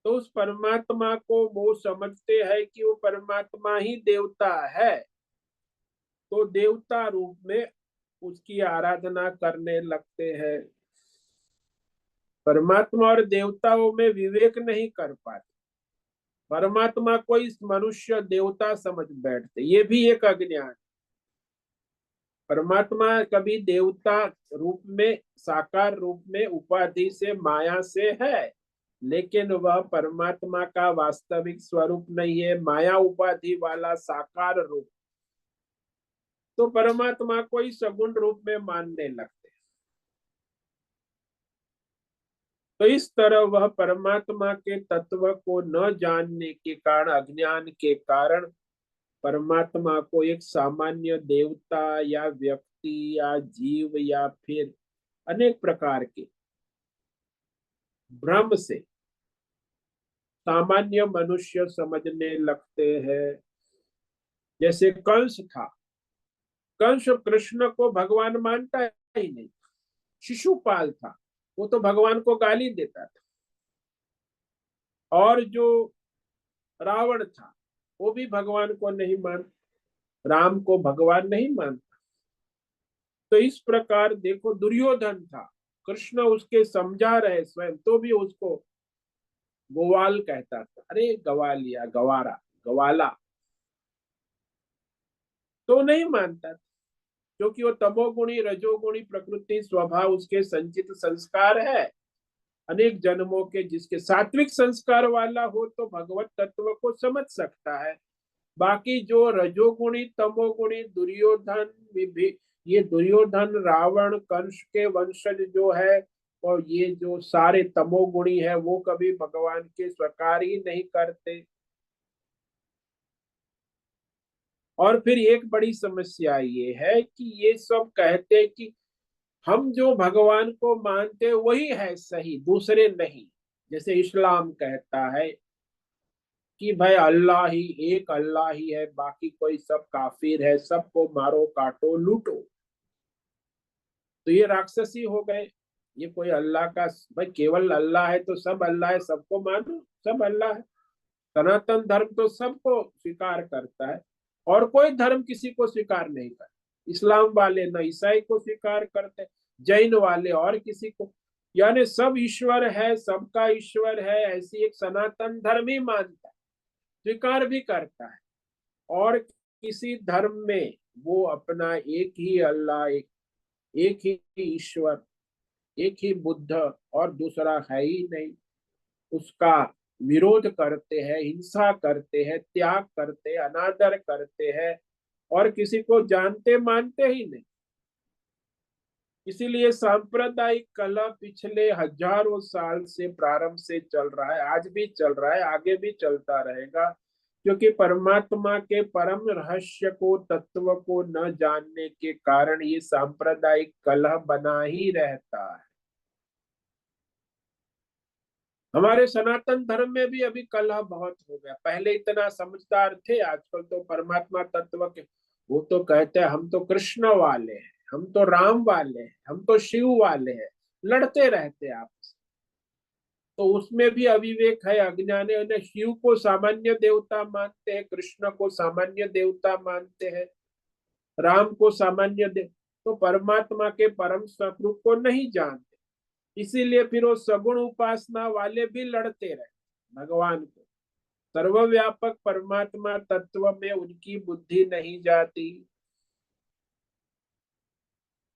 तो उस परमात्मा को वो समझते हैं कि वो परमात्मा ही देवता है, तो देवता रूप में उसकी आराधना करने लगते हैं। परमात्मा और देवताओं में विवेक नहीं कर पाते, परमात्मा को इस मनुष्य देवता समझ बैठते, ये भी एक अज्ञान। परमात्मा कभी देवता रूप में, साकार रूप में, उपाधि से, माया से है, लेकिन वह परमात्मा का वास्तविक स्वरूप नहीं है, माया उपाधि वाला साकार रूप। तो परमात्मा को ही सगुण रूप में मानने लगते। तो इस तरह वह परमात्मा के तत्व को न जानने के कारण, अज्ञान के कारण, परमात्मा को एक सामान्य देवता या व्यक्ति या जीव या फिर अनेक प्रकार के भ्रम से सामान्य मनुष्य समझने लगते हैं। जैसे कंस था, कंस कृष्ण को भगवान मानता ही नहीं, शिशुपाल था, वो तो भगवान को गाली देता था। और जो रावण था वो भी भगवान को नहीं मान, राम को भगवान नहीं मानता। तो इस प्रकार देखो, दुर्योधन था, कृष्ण उसके समझा रहे स्वयं, तो भी उसको गोवाल कहता था, अरे गवालिया, गवारा, गवाला, तो नहीं मानता था, क्योंकि वो तमोगुणी रजोगुणी प्रकृति स्वभाव, उसके संचित संस्कार है अनेक जन्मों के। जिसके सात्विक संस्कार वाला हो तो भगवत तत्व को समझ सकता है। बाकी जो रजोगुणी तमोगुणी दुर्योधन विभि ये दुर्योधन रावण कंस के वंशज जो है, और ये जो सारे तमोगुणी है, वो कभी भगवान के स्वीकार ही नहीं करते। और फिर एक बड़ी समस्या ये है कि ये सब कहते हैं कि हम जो भगवान को मानते हैं वही है सही, दूसरे नहीं। जैसे इस्लाम कहता है कि भाई अल्लाह ही, एक अल्लाह ही है, बाकी कोई सब काफिर है, सबको मारो काटो लूटो। तो ये राक्षसी हो गए। ये कोई अल्लाह का, भाई केवल अल्लाह है तो सब अल्लाह है, सबको मानो, सब अल्लाह है। सनातन धर्म तो सबको स्वीकार करता है, और कोई धर्म किसी को स्वीकार नहीं करता। इस्लाम वाले न ईसाई को स्वीकार करते, जैन वाले और किसी को, यानी सब ईश्वर है, सबका ईश्वर है, ऐसी एक सनातन धर्म ही मानता है, स्वीकार भी करता है। और किसी धर्म में वो अपना एक ही अल्लाह, एक ही ईश्वर, एक ही बुद्ध, और दूसरा है ही नहीं, उसका विरोध करते हैं, हिंसा करते हैं, त्याग करते हैं, अनादर करते हैं, और किसी को जानते मानते ही नहीं। इसीलिए सांप्रदायिक कलह पिछले हजारों साल से प्रारंभ से चल रहा है, आज भी चल रहा है, आगे भी चलता रहेगा, क्योंकि परमात्मा के परम रहस्य को, तत्व को न जानने के कारण ये सांप्रदायिक कलह बना ही रहता है। हमारे सनातन धर्म में भी अभी कलह बहुत हो गया, पहले इतना समझदार थे, आजकल तो परमात्मा तत्व के, वो तो कहते हैं हम तो कृष्ण वाले हैं, हम तो राम वाले हैं, हम तो शिव वाले हैं, लड़ते रहते हैं आपस। तो उसमें भी अविवेक है, अज्ञान है। उन्हें शिव को सामान्य देवता मानते हैं, कृष्ण को सामान्य देवता मानते हैं, राम को सामान्य देव, तो परमात्मा के परम स्वरूप को नहीं जानते। इसीलिए फिर वो सगुण उपासना वाले भी लड़ते रहे भगवान को। सर्वव्यापक परमात्मा तत्व में उनकी बुद्धि नहीं जाती।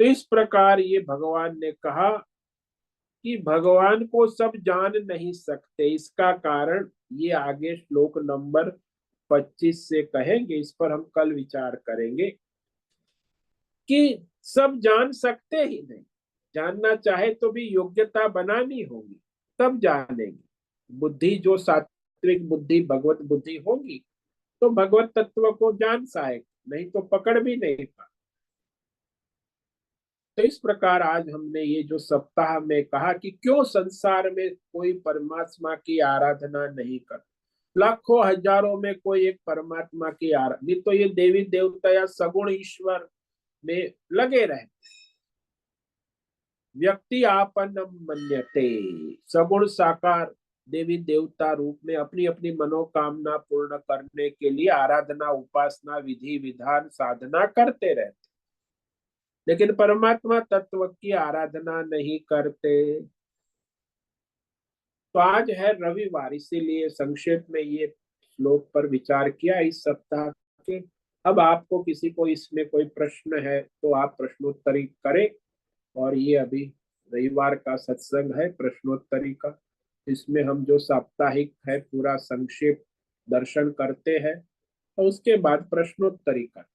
तो इस प्रकार ये भगवान ने कहा कि भगवान को सब जान नहीं सकते। इसका कारण ये आगे श्लोक नंबर 25 से कहेंगे, इस पर हम कल विचार करेंगे कि सब जान सकते ही नहीं। जानना चाहे तो भी योग्यता बनानी होगी, तब जानेंगे। बुद्धि जो सात्विक बुद्धि, भगवत बुद्धि होगी तो भगवत तत्व को जान पाएगा, नहीं तो पकड़ भी नहीं पा। तो इस प्रकार आज हमने ये जो सप्ताह में कहा कि क्यों संसार में कोई परमात्मा की आराधना नहीं कर, लाखों हजारों में कोई एक परमात्मा की आराधना नहीं, तो ये देवी देवता या सगुण ईश्वर में लगे रहे। व्यक्ति आपन मन्यते, सगुण साकार देवी देवता रूप में अपनी अपनी मनोकामना पूर्ण करने के लिए आराधना, उपासना, विधि विधान, साधना करते रहते, लेकिन परमात्मा तत्व की आराधना नहीं करते। तो आज है रविवार, इसीलिए संक्षेप में ये श्लोक पर विचार किया इस सप्ताह के। अब आपको किसी को इसमें कोई प्रश्न है तो आप प्रश्नोत्तरी करें। और ये अभी रविवार का सत्संग है प्रश्नोत्तरी का, इसमें हम जो साप्ताहिक है पूरा संक्षेप दर्शन करते हैं और उसके बाद प्रश्नोत्तरी करते हैं।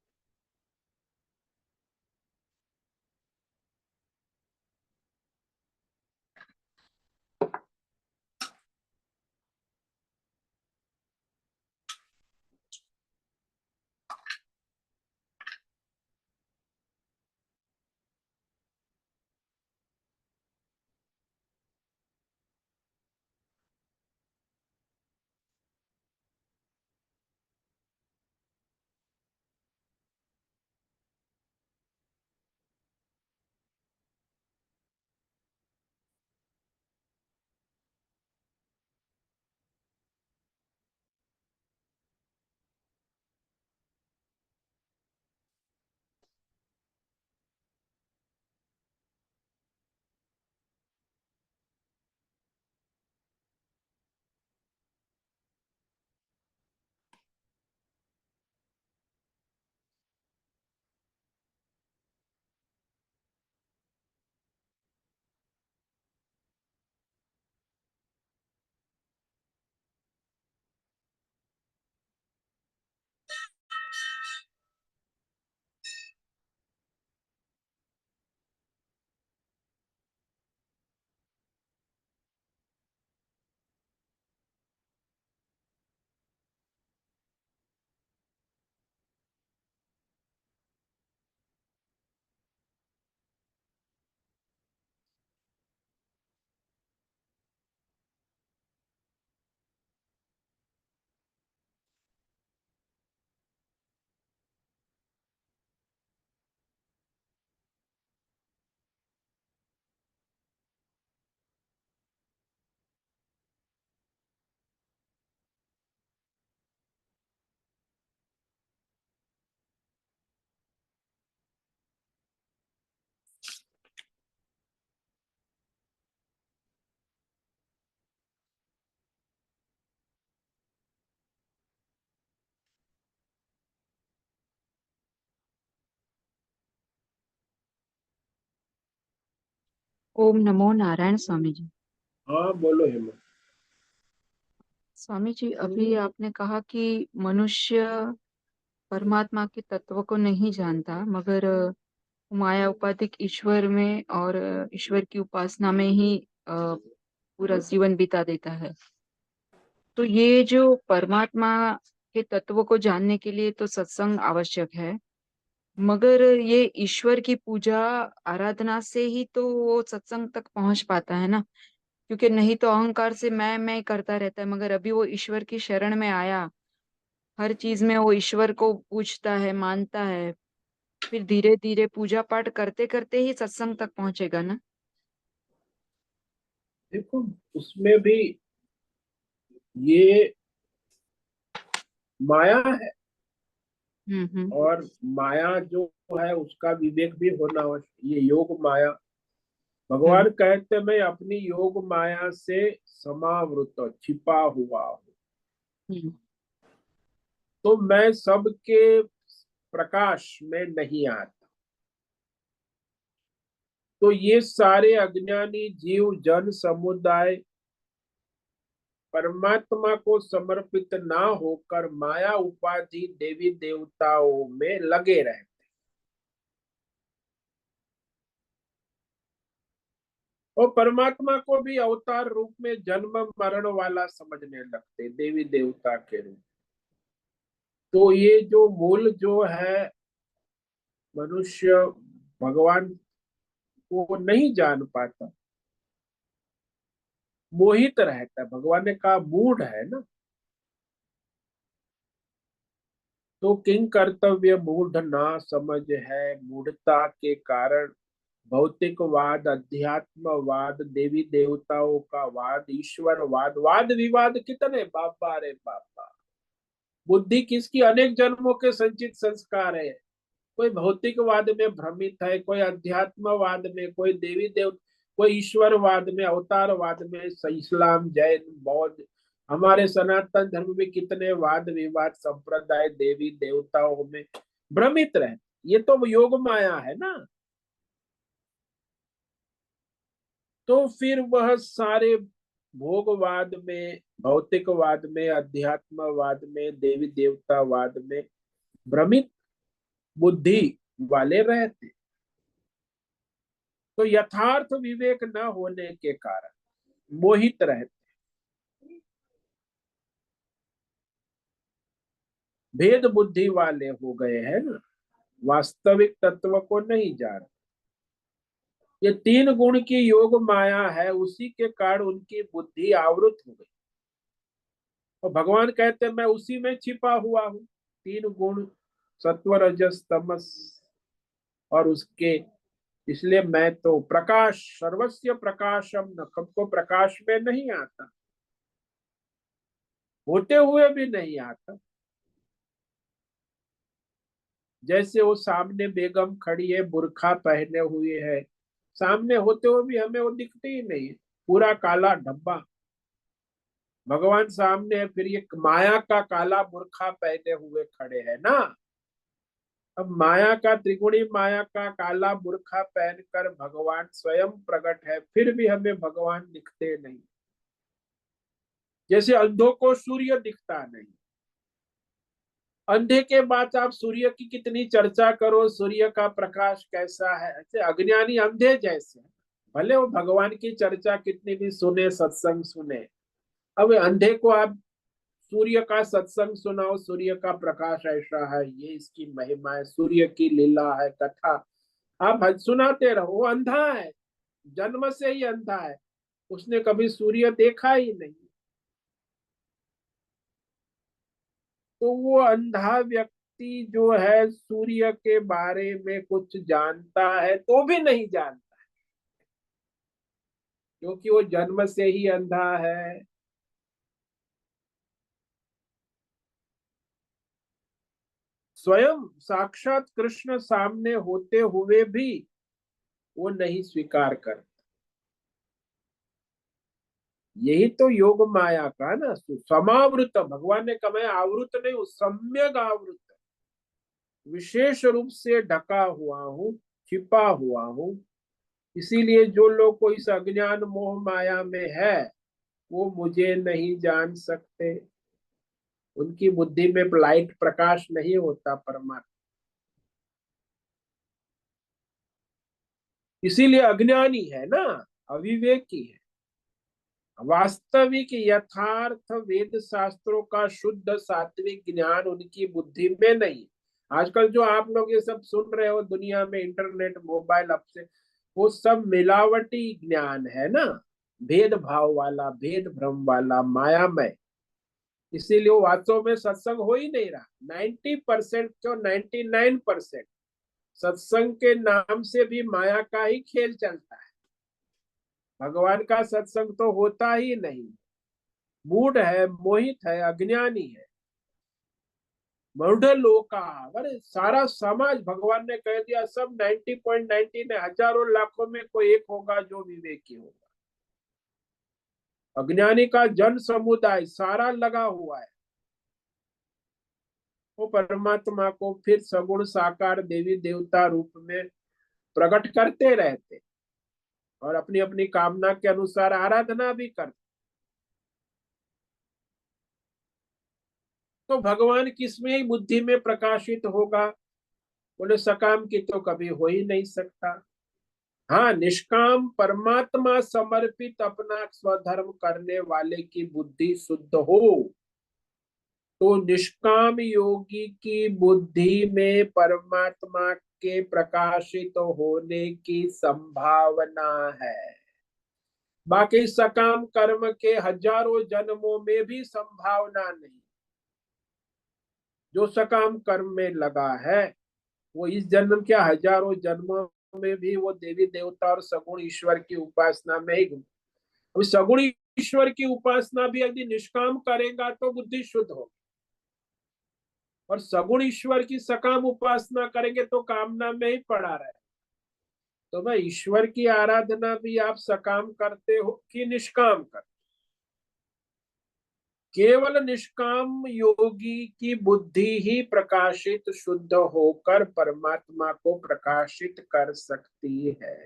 ओम नमो नारायण स्वामी जी। हाँ बोलो हेमंत। स्वामी जी, अभी आपने कहा कि मनुष्य परमात्मा के तत्व को नहीं जानता, मगर माया उपाधिक ईश्वर में और ईश्वर की उपासना में ही पूरा जीवन बिता देता है। तो ये जो परमात्मा के तत्व को जानने के लिए तो सत्संग आवश्यक है, मगर ये ईश्वर की पूजा आराधना से ही तो वो सत्संग तक पहुंच पाता है ना। क्योंकि नहीं तो अहंकार से मैं करता रहता है, मगर अभी वो ईश्वर की शरण में आया, हर चीज में वो ईश्वर को पूजता है, मानता है, फिर धीरे धीरे पूजा पाठ करते करते ही सत्संग तक पहुंचेगा ना। देखो, उसमें भी ये माया है, हम्म। और माया जो है उसका विवेक भी होना आवश्यक। ये योग माया, हम्म। भगवान कहते मैं अपनी योग माया से समावृत छिपा हुआ हूँ। हम्म। तो मैं सबके प्रकाश में नहीं आता। तो ये सारे अज्ञानी जीव जन समुदाय परमात्मा को समर्पित ना होकर माया उपाधि देवी देवताओं में लगे रहते। और परमात्मा को भी अवतार रूप में जन्म मरण वाला समझने लगते, देवी देवता के रूप। तो ये जो मूल जो है, मनुष्य भगवान को नहीं जान पाता, मोहित रहता है। भगवान ने कहा मूढ़ है ना। तो किंग कर्तव्य मूढ़ ना समझ है, मूढ़ता के कारण भौतिकवाद, अध्यात्मवाद, देवी देवताओं का वाद, ईश्वरवाद, वाद विवाद कितने बाबा रे बाबा। बुद्धि किसकी अनेक जन्मों के संचित संस्कार है। कोई भौतिकवाद में भ्रमित है, कोई अध्यात्मवाद में, कोई देवी देव, कोई ईश्वरवाद में, अवतारवाद में। इस्लाम, जैन, बौद्ध, हमारे सनातन धर्म में कितने वाद विवाद संप्रदाय देवी देवताओं में भ्रमित रहे। ये तो योग माया है ना। तो फिर वह सारे भोगवाद में, भौतिकवाद में, अध्यात्मवाद में, देवी देवतावाद में भ्रमित बुद्धि वाले रहते। तो यथार्थ विवेक न होने के कारण मोहित रहते, भेद बुद्धि वाले हो गए हैं ना, वास्तविक तत्व को नहीं जान। ये तीन गुण की योग माया है, उसी के कारण उनकी बुद्धि आवृत हो गई। और भगवान कहते मैं उसी में छिपा हुआ हूँ। तीन गुण, सत्व रजस तमस, और उसके, इसलिए मैं तो प्रकाश, सर्वस्य प्रकाशम, न कब को प्रकाश में नहीं आता, होते हुए भी नहीं आता। जैसे वो सामने बेगम खड़ी है, बुर्खा पहने हुए है, सामने होते हुए भी हमें वो दिखती ही नहीं है, पूरा काला धब्बा। भगवान सामने है, फिर ये माया का काला बुर्खा पहने हुए खड़े हैं ना। अब माया का, त्रिगुणी माया का काला बुर्खा पहनकर भगवान स्वयं प्रकट है, फिर भी हमें भगवान दिखते नहीं। जैसे अंधों को सूर्य दिखता नहीं, अंधे के बाद आप सूर्य की कितनी चर्चा करो, सूर्य का प्रकाश कैसा है, ऐसे अज्ञानी अंधे जैसे, भले वो भगवान की चर्चा कितनी भी सुने, सत्संग सुने, अब अंधे को आप सूर्य का सत्संग सुनाओ, सूर्य का प्रकाश ऐसा है, ये इसकी महिमा है, सूर्य की लीला है, कथा, आप सुनाते रहो, वो अंधा है, जन्म से ही अंधा है, उसने कभी सूर्य देखा ही नहीं। तो वो अंधा व्यक्ति जो है सूर्य के बारे में कुछ जानता है तो भी नहीं जानता, क्योंकि वो जन्म से ही अंधा है। स्वयं साक्षात कृष्ण सामने होते हुए भी वो नहीं स्वीकार करता। यही तो योग माया का ना, समावृत, भगवान ने कहा मैं आवृत नहीं हूं, सम्यक आवृत, विशेष रूप से ढका हुआ हूं, छिपा हुआ हूं। इसीलिए जो लोग को इस अज्ञान मोह माया में है वो मुझे नहीं जान सकते, उनकी बुद्धि में लाइट प्रकाश नहीं होता परमात्मा। इसीलिए अज्ञानी है ना, अविवेकी है। वास्तविक यथार्थ वेद शास्त्रों का शुद्ध सात्विक ज्ञान उनकी बुद्धि में नहीं। आजकल जो आप लोग ये सब सुन रहे हो दुनिया में, इंटरनेट मोबाइल अब से, वो सब मिलावटी ज्ञान है ना, भेदभाव वाला, भेद भ्रम वाला, मायामय। इसीलिए वो वास्तव में सत्संग हो ही नहीं रहा। 90% क्यों, 99% सत्संग के नाम से भी माया का ही खेल चलता है। भगवान का सत्संग तो होता ही नहीं। मूढ़ है, मोहित है, अज्ञानी है, मूढ़ लोका। अरे सारा समाज, भगवान ने कह दिया सब 90.90 ने, हजारों लाखों में कोई एक होगा जो विवेकी होगा। अज्ञानी का जन समुदाय सारा लगा हुआ है। वो परमात्मा को फिर सगुण साकार देवी देवता रूप में प्रकट करते रहते और अपनी अपनी कामना के अनुसार आराधना भी करते। तो भगवान किसमें ही बुद्धि में प्रकाशित होगा? बोले सकाम की तो कभी हो ही नहीं सकता। हाँ, निष्काम परमात्मा समर्पित अपना स्वधर्म करने वाले की बुद्धि शुद्ध हो तो निष्काम योगी की बुद्धि में परमात्मा के प्रकाशित होने की संभावना है। बाकी सकाम कर्म के हजारों जन्मों में भी संभावना नहीं। जो सकाम कर्म में लगा है वो इस जन्म के हजारों जन्मों में भी वो देवी देवता और सगुण ईश्वर की उपासना में ही। अभी सगुण ईश्वर की उपासना भी यदि निष्काम करेगा तो बुद्धि शुद्ध होगी, और सगुण ईश्वर की सकाम उपासना करेंगे तो कामना में ही पड़ा रहे। तो भाई ईश्वर की आराधना भी आप सकाम करते हो कि निष्काम करते? केवल निष्काम योगी की बुद्धि ही प्रकाशित शुद्ध होकर परमात्मा को प्रकाशित कर सकती है,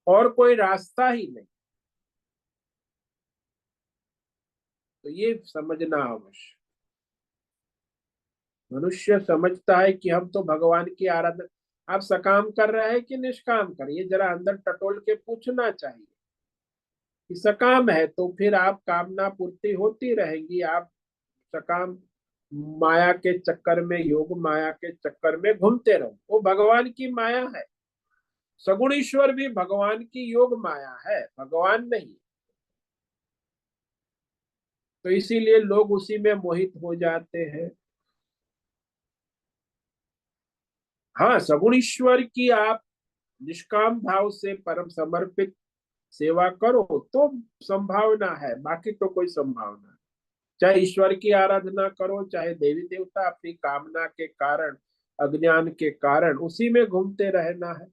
और कोई रास्ता ही नहीं। तो ये समझना आवश्यक। मनुष्य समझता है कि हम तो भगवान की आराधना, आप सकाम कर रहे हैं कि निष्काम कर, ये जरा अंदर टटोल के पूछना चाहिए। कि सकाम है तो फिर आप कामना पूर्ति होती रहेगी, आप सकाम माया के चक्कर में, योग माया के चक्कर में घूमते रहो। वो भगवान की माया है। सगुण ईश्वर भी भगवान की योग माया है, भगवान नहीं। तो इसीलिए लोग उसी में मोहित हो जाते हैं। हाँ, सगुण ईश्वर की आप निष्काम भाव से परम समर्पित सेवा करो तो संभावना है, बाकी तो कोई संभावना नहीं। चाहे ईश्वर की आराधना करो, चाहे देवी देवता, अपनी कामना के कारण, अज्ञान के कारण उसी में घूमते रहना है।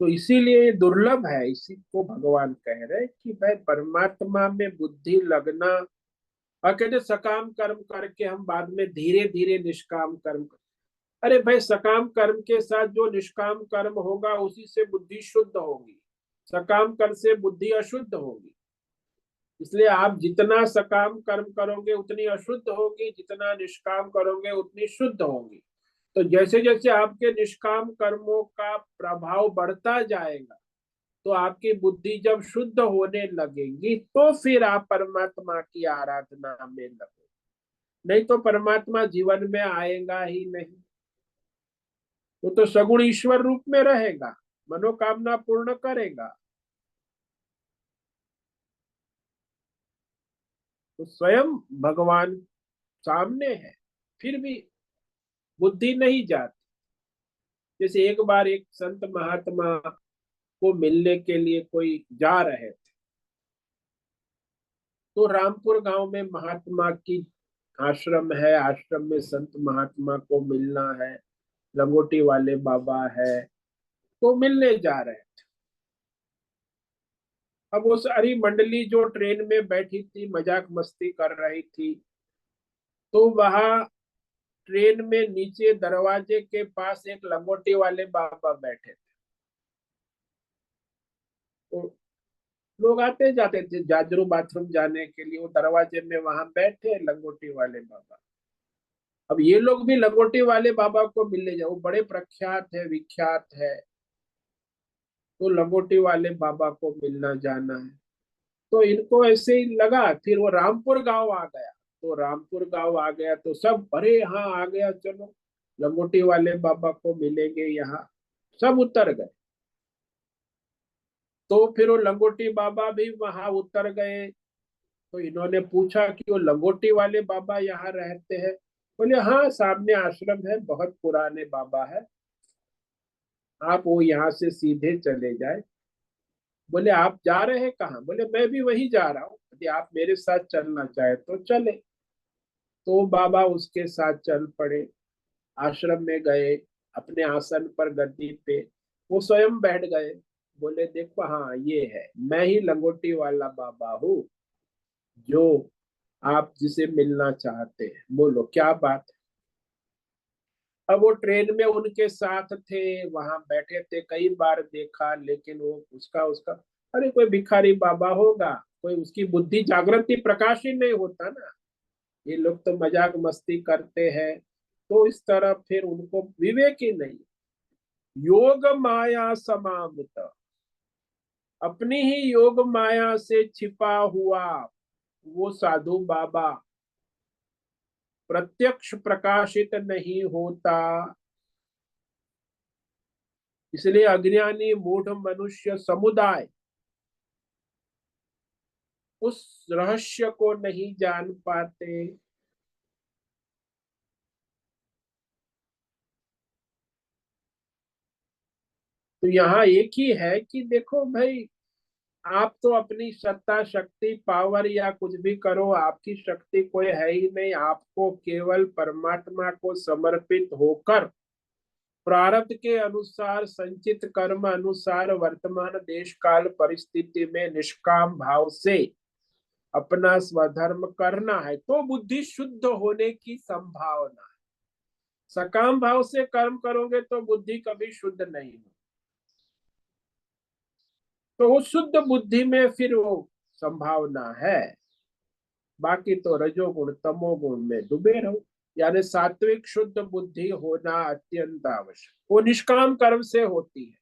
तो इसीलिए ये दुर्लभ है। इसी को भगवान कह रहे कि भाई परमात्मा में बुद्धि लगना। और कहते सकाम कर्म करके हम बाद में धीरे धीरे निष्काम कर्म कर। अरे भाई सकाम कर्म के साथ जो निष्काम कर्म होगा उसी से बुद्धि शुद्ध होगी। सकाम कर्म से बुद्धि अशुद्ध होगी। इसलिए आप जितना सकाम कर्म करोगे उतनी अशुद्ध होगी, जितना निष्काम करोगे उतनी शुद्ध होगी। तो जैसे जैसे आपके निष्काम कर्मों का प्रभाव बढ़ता जाएगा तो आपकी बुद्धि जब शुद्ध होने लगेगी तो फिर आप परमात्मा की आराधना में लगो। नहीं तो परमात्मा जीवन में आएगा ही नहीं। वो तो सगुण ईश्वर रूप में रहेगा, मनोकामना पूर्ण करेगा। तो स्वयं भगवान सामने है, फिर भी बुद्धि नहीं जाती। जैसे एक बार एक संत महात्मा को मिलने के लिए कोई जा रहे थे, तो रामपुर गांव में महात्मा की आश्रम है, आश्रम में संत महात्मा को मिलना है, लंगोटी वाले बाबा है, तो मिलने जा रहे हैं। अब वो सारी मंडली जो ट्रेन में बैठी थी मजाक मस्ती कर रही थी, तो वहां ट्रेन में नीचे दरवाजे के पास एक लंगोटी वाले बाबा बैठे थे। तो लोग आते जाते थे जाजरू बाथरूम जाने के लिए, वो दरवाजे में वहां बैठे लंगोटी वाले बाबा। अब ये लोग भी लंगोटी वाले बाबा को मिलने जाओ, बड़े प्रख्यात है, विख्यात है, तो लंगोटी वाले बाबा को मिलना जाना है। तो इनको ऐसे ही लगा, फिर वो रामपुर गांव आ गया। तो रामपुर गांव आ गया तो सब, अरे हाँ आ गया, चलो लंगोटी वाले बाबा को मिलेंगे यहाँ। सब उतर गए। तो फिर वो लंगोटी बाबा भी वहां उतर गए। तो इन्होंने पूछा कि वो लंगोटी वाले बाबा यहाँ रहते हैं? बोले हाँ, सामने आश्रम है, बहुत पुराने बाबा है, आप वो यहाँ से सीधे चले जाए। बोले आप जा रहे हैं कहाँ? बोले मैं भी वही जा रहा हूँ, यदि आप मेरे साथ चलना चाहे तो चले। तो बाबा उसके साथ चल पड़े, आश्रम में गए, अपने आसन पर गद्दी पे वो स्वयं बैठ गए। बोले देखो, हाँ ये है, मैं ही लंगोटी वाला बाबा हूँ, जो आप जिसे मिलना चाहते हैं, बोलो क्या बात है। अब वो ट्रेन में उनके साथ थे, वहां बैठे थे, कई बार देखा, लेकिन वो उसका उसका अरे कोई भिखारी बाबा होगा, कोई उसकी बुद्धि जागृति प्रकाश ही नहीं होता ना, ये लोग तो मजाक मस्ती करते हैं। तो इस तरह फिर उनको विवेक ही नहीं। योग माया समावृत, अपनी ही योग माया से छिपा हुआ वो साधु बाबा प्रत्यक्ष प्रकाशित नहीं होता। इसलिए अज्ञानी मूढ़ मनुष्य समुदाय उस रहस्य को नहीं जान पाते। तो यहाँ एक ही है कि देखो भाई, आप तो अपनी सत्ता शक्ति पावर या कुछ भी करो, आपकी शक्ति कोई है ही नहीं। आपको केवल परमात्मा को समर्पित होकर प्रारब्ध के अनुसार, संचित कर्म अनुसार वर्तमान देश काल परिस्थिति में निष्काम भाव से अपना स्वधर्म करना है, तो बुद्धि शुद्ध होने की संभावना है। सकाम भाव से कर्म करोगे तो बुद्धि कभी शुद्ध नहीं हो। तो वो शुद्ध बुद्धि में फिर वो संभावना है। बाकी तो रजोगुण तमोगुण में डूबे रहो। यानी सात्विक शुद्ध बुद्धि होना अत्यंत आवश्यक। वो निष्काम कर्म से होती है,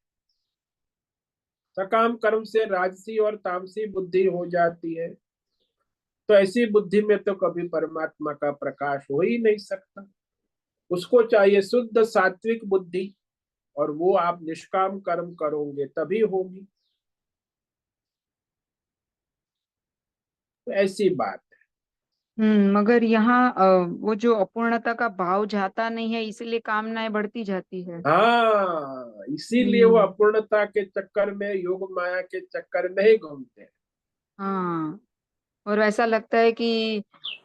सकाम कर्म से राजसी और तामसी बुद्धि हो जाती है। तो ऐसी बुद्धि में तो कभी परमात्मा का प्रकाश हो ही नहीं सकता। उसको चाहिए शुद्ध सात्विक बुद्धि, और वो आप निष्काम कर्म करोगे तभी होगी। तो ऐसी बात। मगर यहाँ वो जो अपूर्णता का भाव जाता नहीं है, इसीलिए कामनाएं बढ़ती जाती है। हाँ, इसीलिए वो हम्म। अपूर्णता के चक्कर में, योग माया के चक्कर में ही घूमते हैं। हाँ, और ऐसा लगता है कि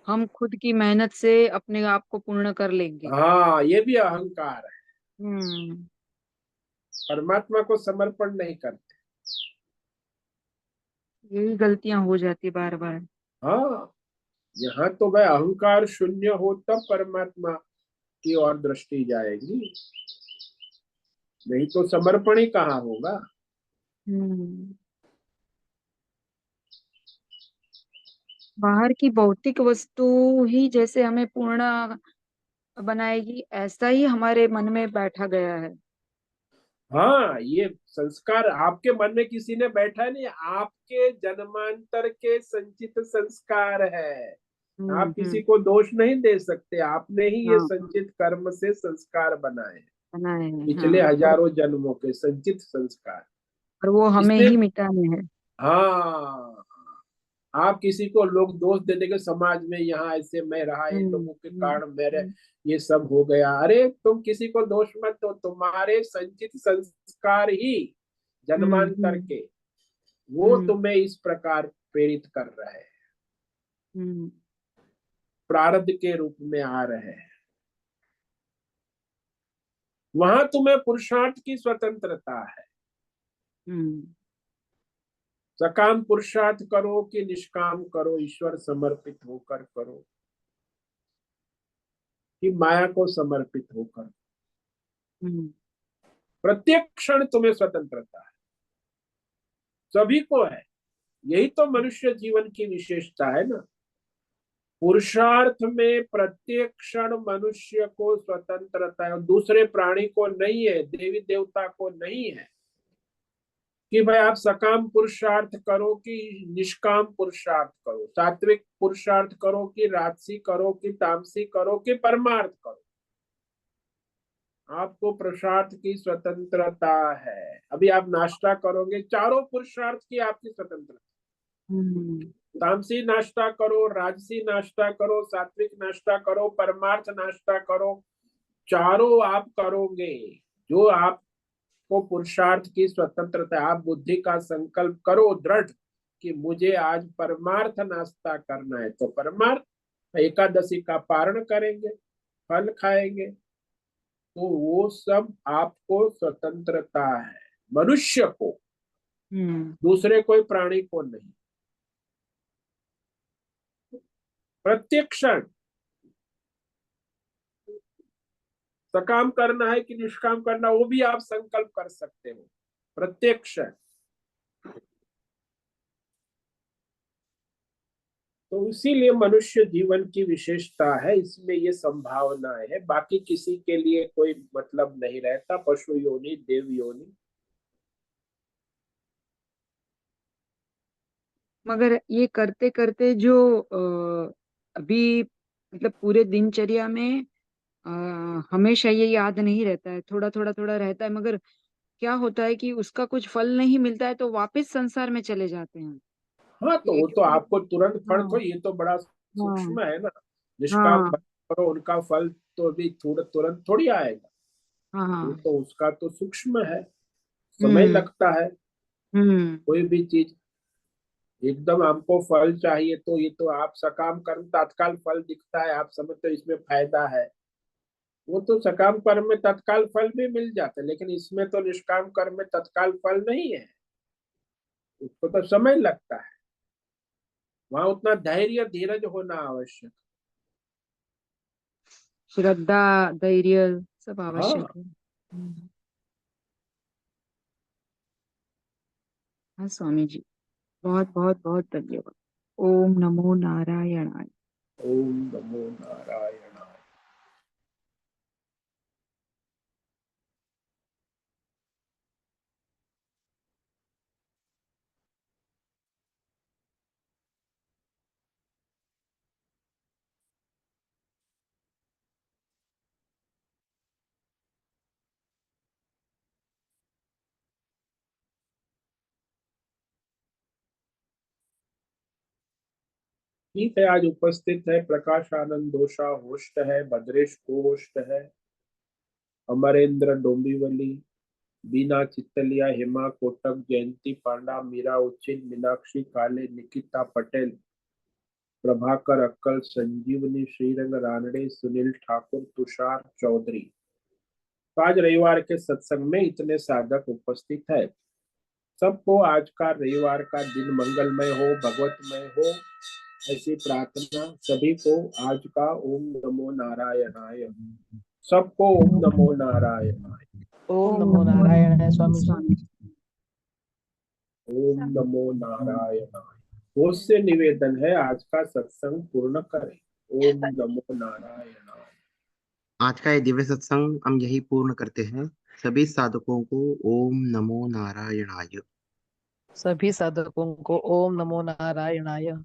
हम खुद की मेहनत से अपने आप को पूर्ण कर लेंगे। हाँ, ये भी अहंकार है, हम्म। परमात्मा को समर्पण नहीं करते। यही गलतियां हो जाती बार बार। हाँ, यहाँ तो भाई अहंकार शून्य हो तब परमात्मा की ओर दृष्टि जाएगी, नहीं तो समर्पण ही कहाँ होगा। हम्म। बाहर की भौतिक वस्तु ही जैसे हमें पूर्ण बनाएगी, ऐसा ही हमारे मन में बैठा गया है। हाँ, ये संस्कार आपके मन में किसी ने बैठा नहीं, आपके जन्मांतर के संचित संस्कार है। आप किसी हम्म। को दोष नहीं दे सकते, आपने ही ये हाँ, संचित कर्म से संस्कार बनाए हैं, बनाए हैं, पिछले हाँ। हजारों जन्मों के संचित संस्कार। और वो हमें इसलिए ही मिटाने हैं। हाँ, आप किसी को लोग दोष दे देंगे समाज में, यहाँ ऐसे मैं रहा, इन हम्म। लोगों के हम्म। कारण मेरे हम्म। ये सब हो गया। अरे तुम किसी को दोष मत दो, तुम्हारे संचित संस्कार ही जन्मांतर हम्म। के, वो हम्म। तुम्हें इस प्रकार प्रेरित कर रहे हैं, हम्म। प्रारब्ध के रूप में आ रहे हैं। वहां तुम्हें पुरुषार्थ की स्वतंत्रता है। हम्म। सकाम पुरुषार्थ करो कि निष्काम करो, ईश्वर समर्पित होकर करो, कि माया को समर्पित होकर हम्म, प्रत्येक क्षण तुम्हें स्वतंत्रता है, सभी को है। यही तो मनुष्य जीवन की विशेषता है ना। पुरुषार्थ में प्रत्येक क्षण मनुष्य को स्वतंत्रता है, दूसरे प्राणी को नहीं है, देवी देवता को नहीं है कि भाई आप सकाम पुरुषार्थ करो कि निष्काम पुरुषार्थ करो, सात्विक पुरुषार्थ करो कि राजसी करो कि तामसी करो कि परमार्थ करो। आपको पुरुषार्थ की स्वतंत्रता है। अभी आप नाश्ता करोगे, चारों पुरुषार्थ की आपकी स्वतंत्रता। हम्म, तामसी नाश्ता करो, राजसी नाश्ता करो, सात्विक नाश्ता करो, परमार्थ नाश्ता करो, चारों आप करोगे। जो आपको पुरुषार्थ की स्वतंत्रता है, आप बुद्धि का संकल्प करो दृढ़ कि मुझे आज परमार्थ नाश्ता करना है, तो परमार्थ एकादशी का पारण करेंगे, फल खाएंगे, तो वो सब आपको स्वतंत्रता है, मनुष्य को, हम्म, दूसरे कोई प्राणी को नहीं। प्रत्येक क्षण सकाम करना है कि निष्काम करना, वो भी आप संकल्प कर सकते हो प्रत्येक क्षण। तो इसीलिए मनुष्य जीवन की विशेषता है, इसमें ये संभावनाएं है, बाकी किसी के लिए कोई मतलब नहीं रहता, पशु योनि देव योनि। मगर ये करते करते जो अभी मतलब पूरे दिनचर्या में अ, हमेशा ये याद नहीं रहता है, थोड़ा थोड़ा थोड़ा रहता है, मगर क्या होता है कि उसका कुछ फल नहीं मिलता है तो वापस संसार में चले जाते हैं। हाँ, तो ये वो तो जो आपको तुरंत फल, तो हाँ, ये तो बड़ा हाँ, सूक्ष्म है ना। निष्काम हाँ, भक्ति करो, उनका फल तो अभी थोड़ा तुरंत थोड़ी आएगा। हाँ, वो हाँ, तो उसका तो सूक्ष्म है, समय हम्म, लगता है। हम्म, कोई भी चीज एकदम हमको फल चाहिए, तो ये तो आप सकाम कर्म तत्काल फल दिखता है, आप समझते हो इसमें फायदा है, वो तो सकाम कर्म में तत्काल फल भी मिल जाता है, लेकिन इसमें तो निष्काम कर्म में तत्काल फल नहीं है, उसको तो समय लगता है। वहां उतना धैर्य धीरज होना आवश्यक। श्रद्धा, धैर्य सब आवश्यक हाँ। है। हाँ स्वामी जी, बहुत बहुत बहुत धन्यवाद। ओम नमो नारायणाय। ओम नमो नारायण। ठीक है, आज उपस्थित है प्रकाश आनंद दोषा होस्ट है, भद्रेश को होस्ट है, अमरेंद्र डोंबिवली, बीना चित्तलिया, हेमा कोटक, जयंती पांडा, मीरा उच्चिल, मीनाक्षी काले, निकिता पटेल, प्रभाकर अक्कल, संजीवनी श्रीरंग रानड़े, सुनील ठाकुर, तुषार चौधरी। तो आज रविवार के सत्संग में इतने साधक उपस्थित है। सबको आज का रविवार का दिन मंगलमय हो, भगवतमय हो, ऐसी प्रार्थना सभी को आज का। ओम नमो नारायणाय। सबको ओम नमो नारायणाय। ओम ओम नमो नमो नारायण है नारायण स्वामी जी। स्वामी जी। ओम नमो नारायणाय। होश से निवेदन है, आज का सत्संग पूर्ण करें। ओम नमो नारायणाय। आज का ये दिव्य सत्संग हम यही पूर्ण करते हैं। सभी साधकों को ओम नमो नारायणाय। सभी साधकों को ओम नमो नारायणाय।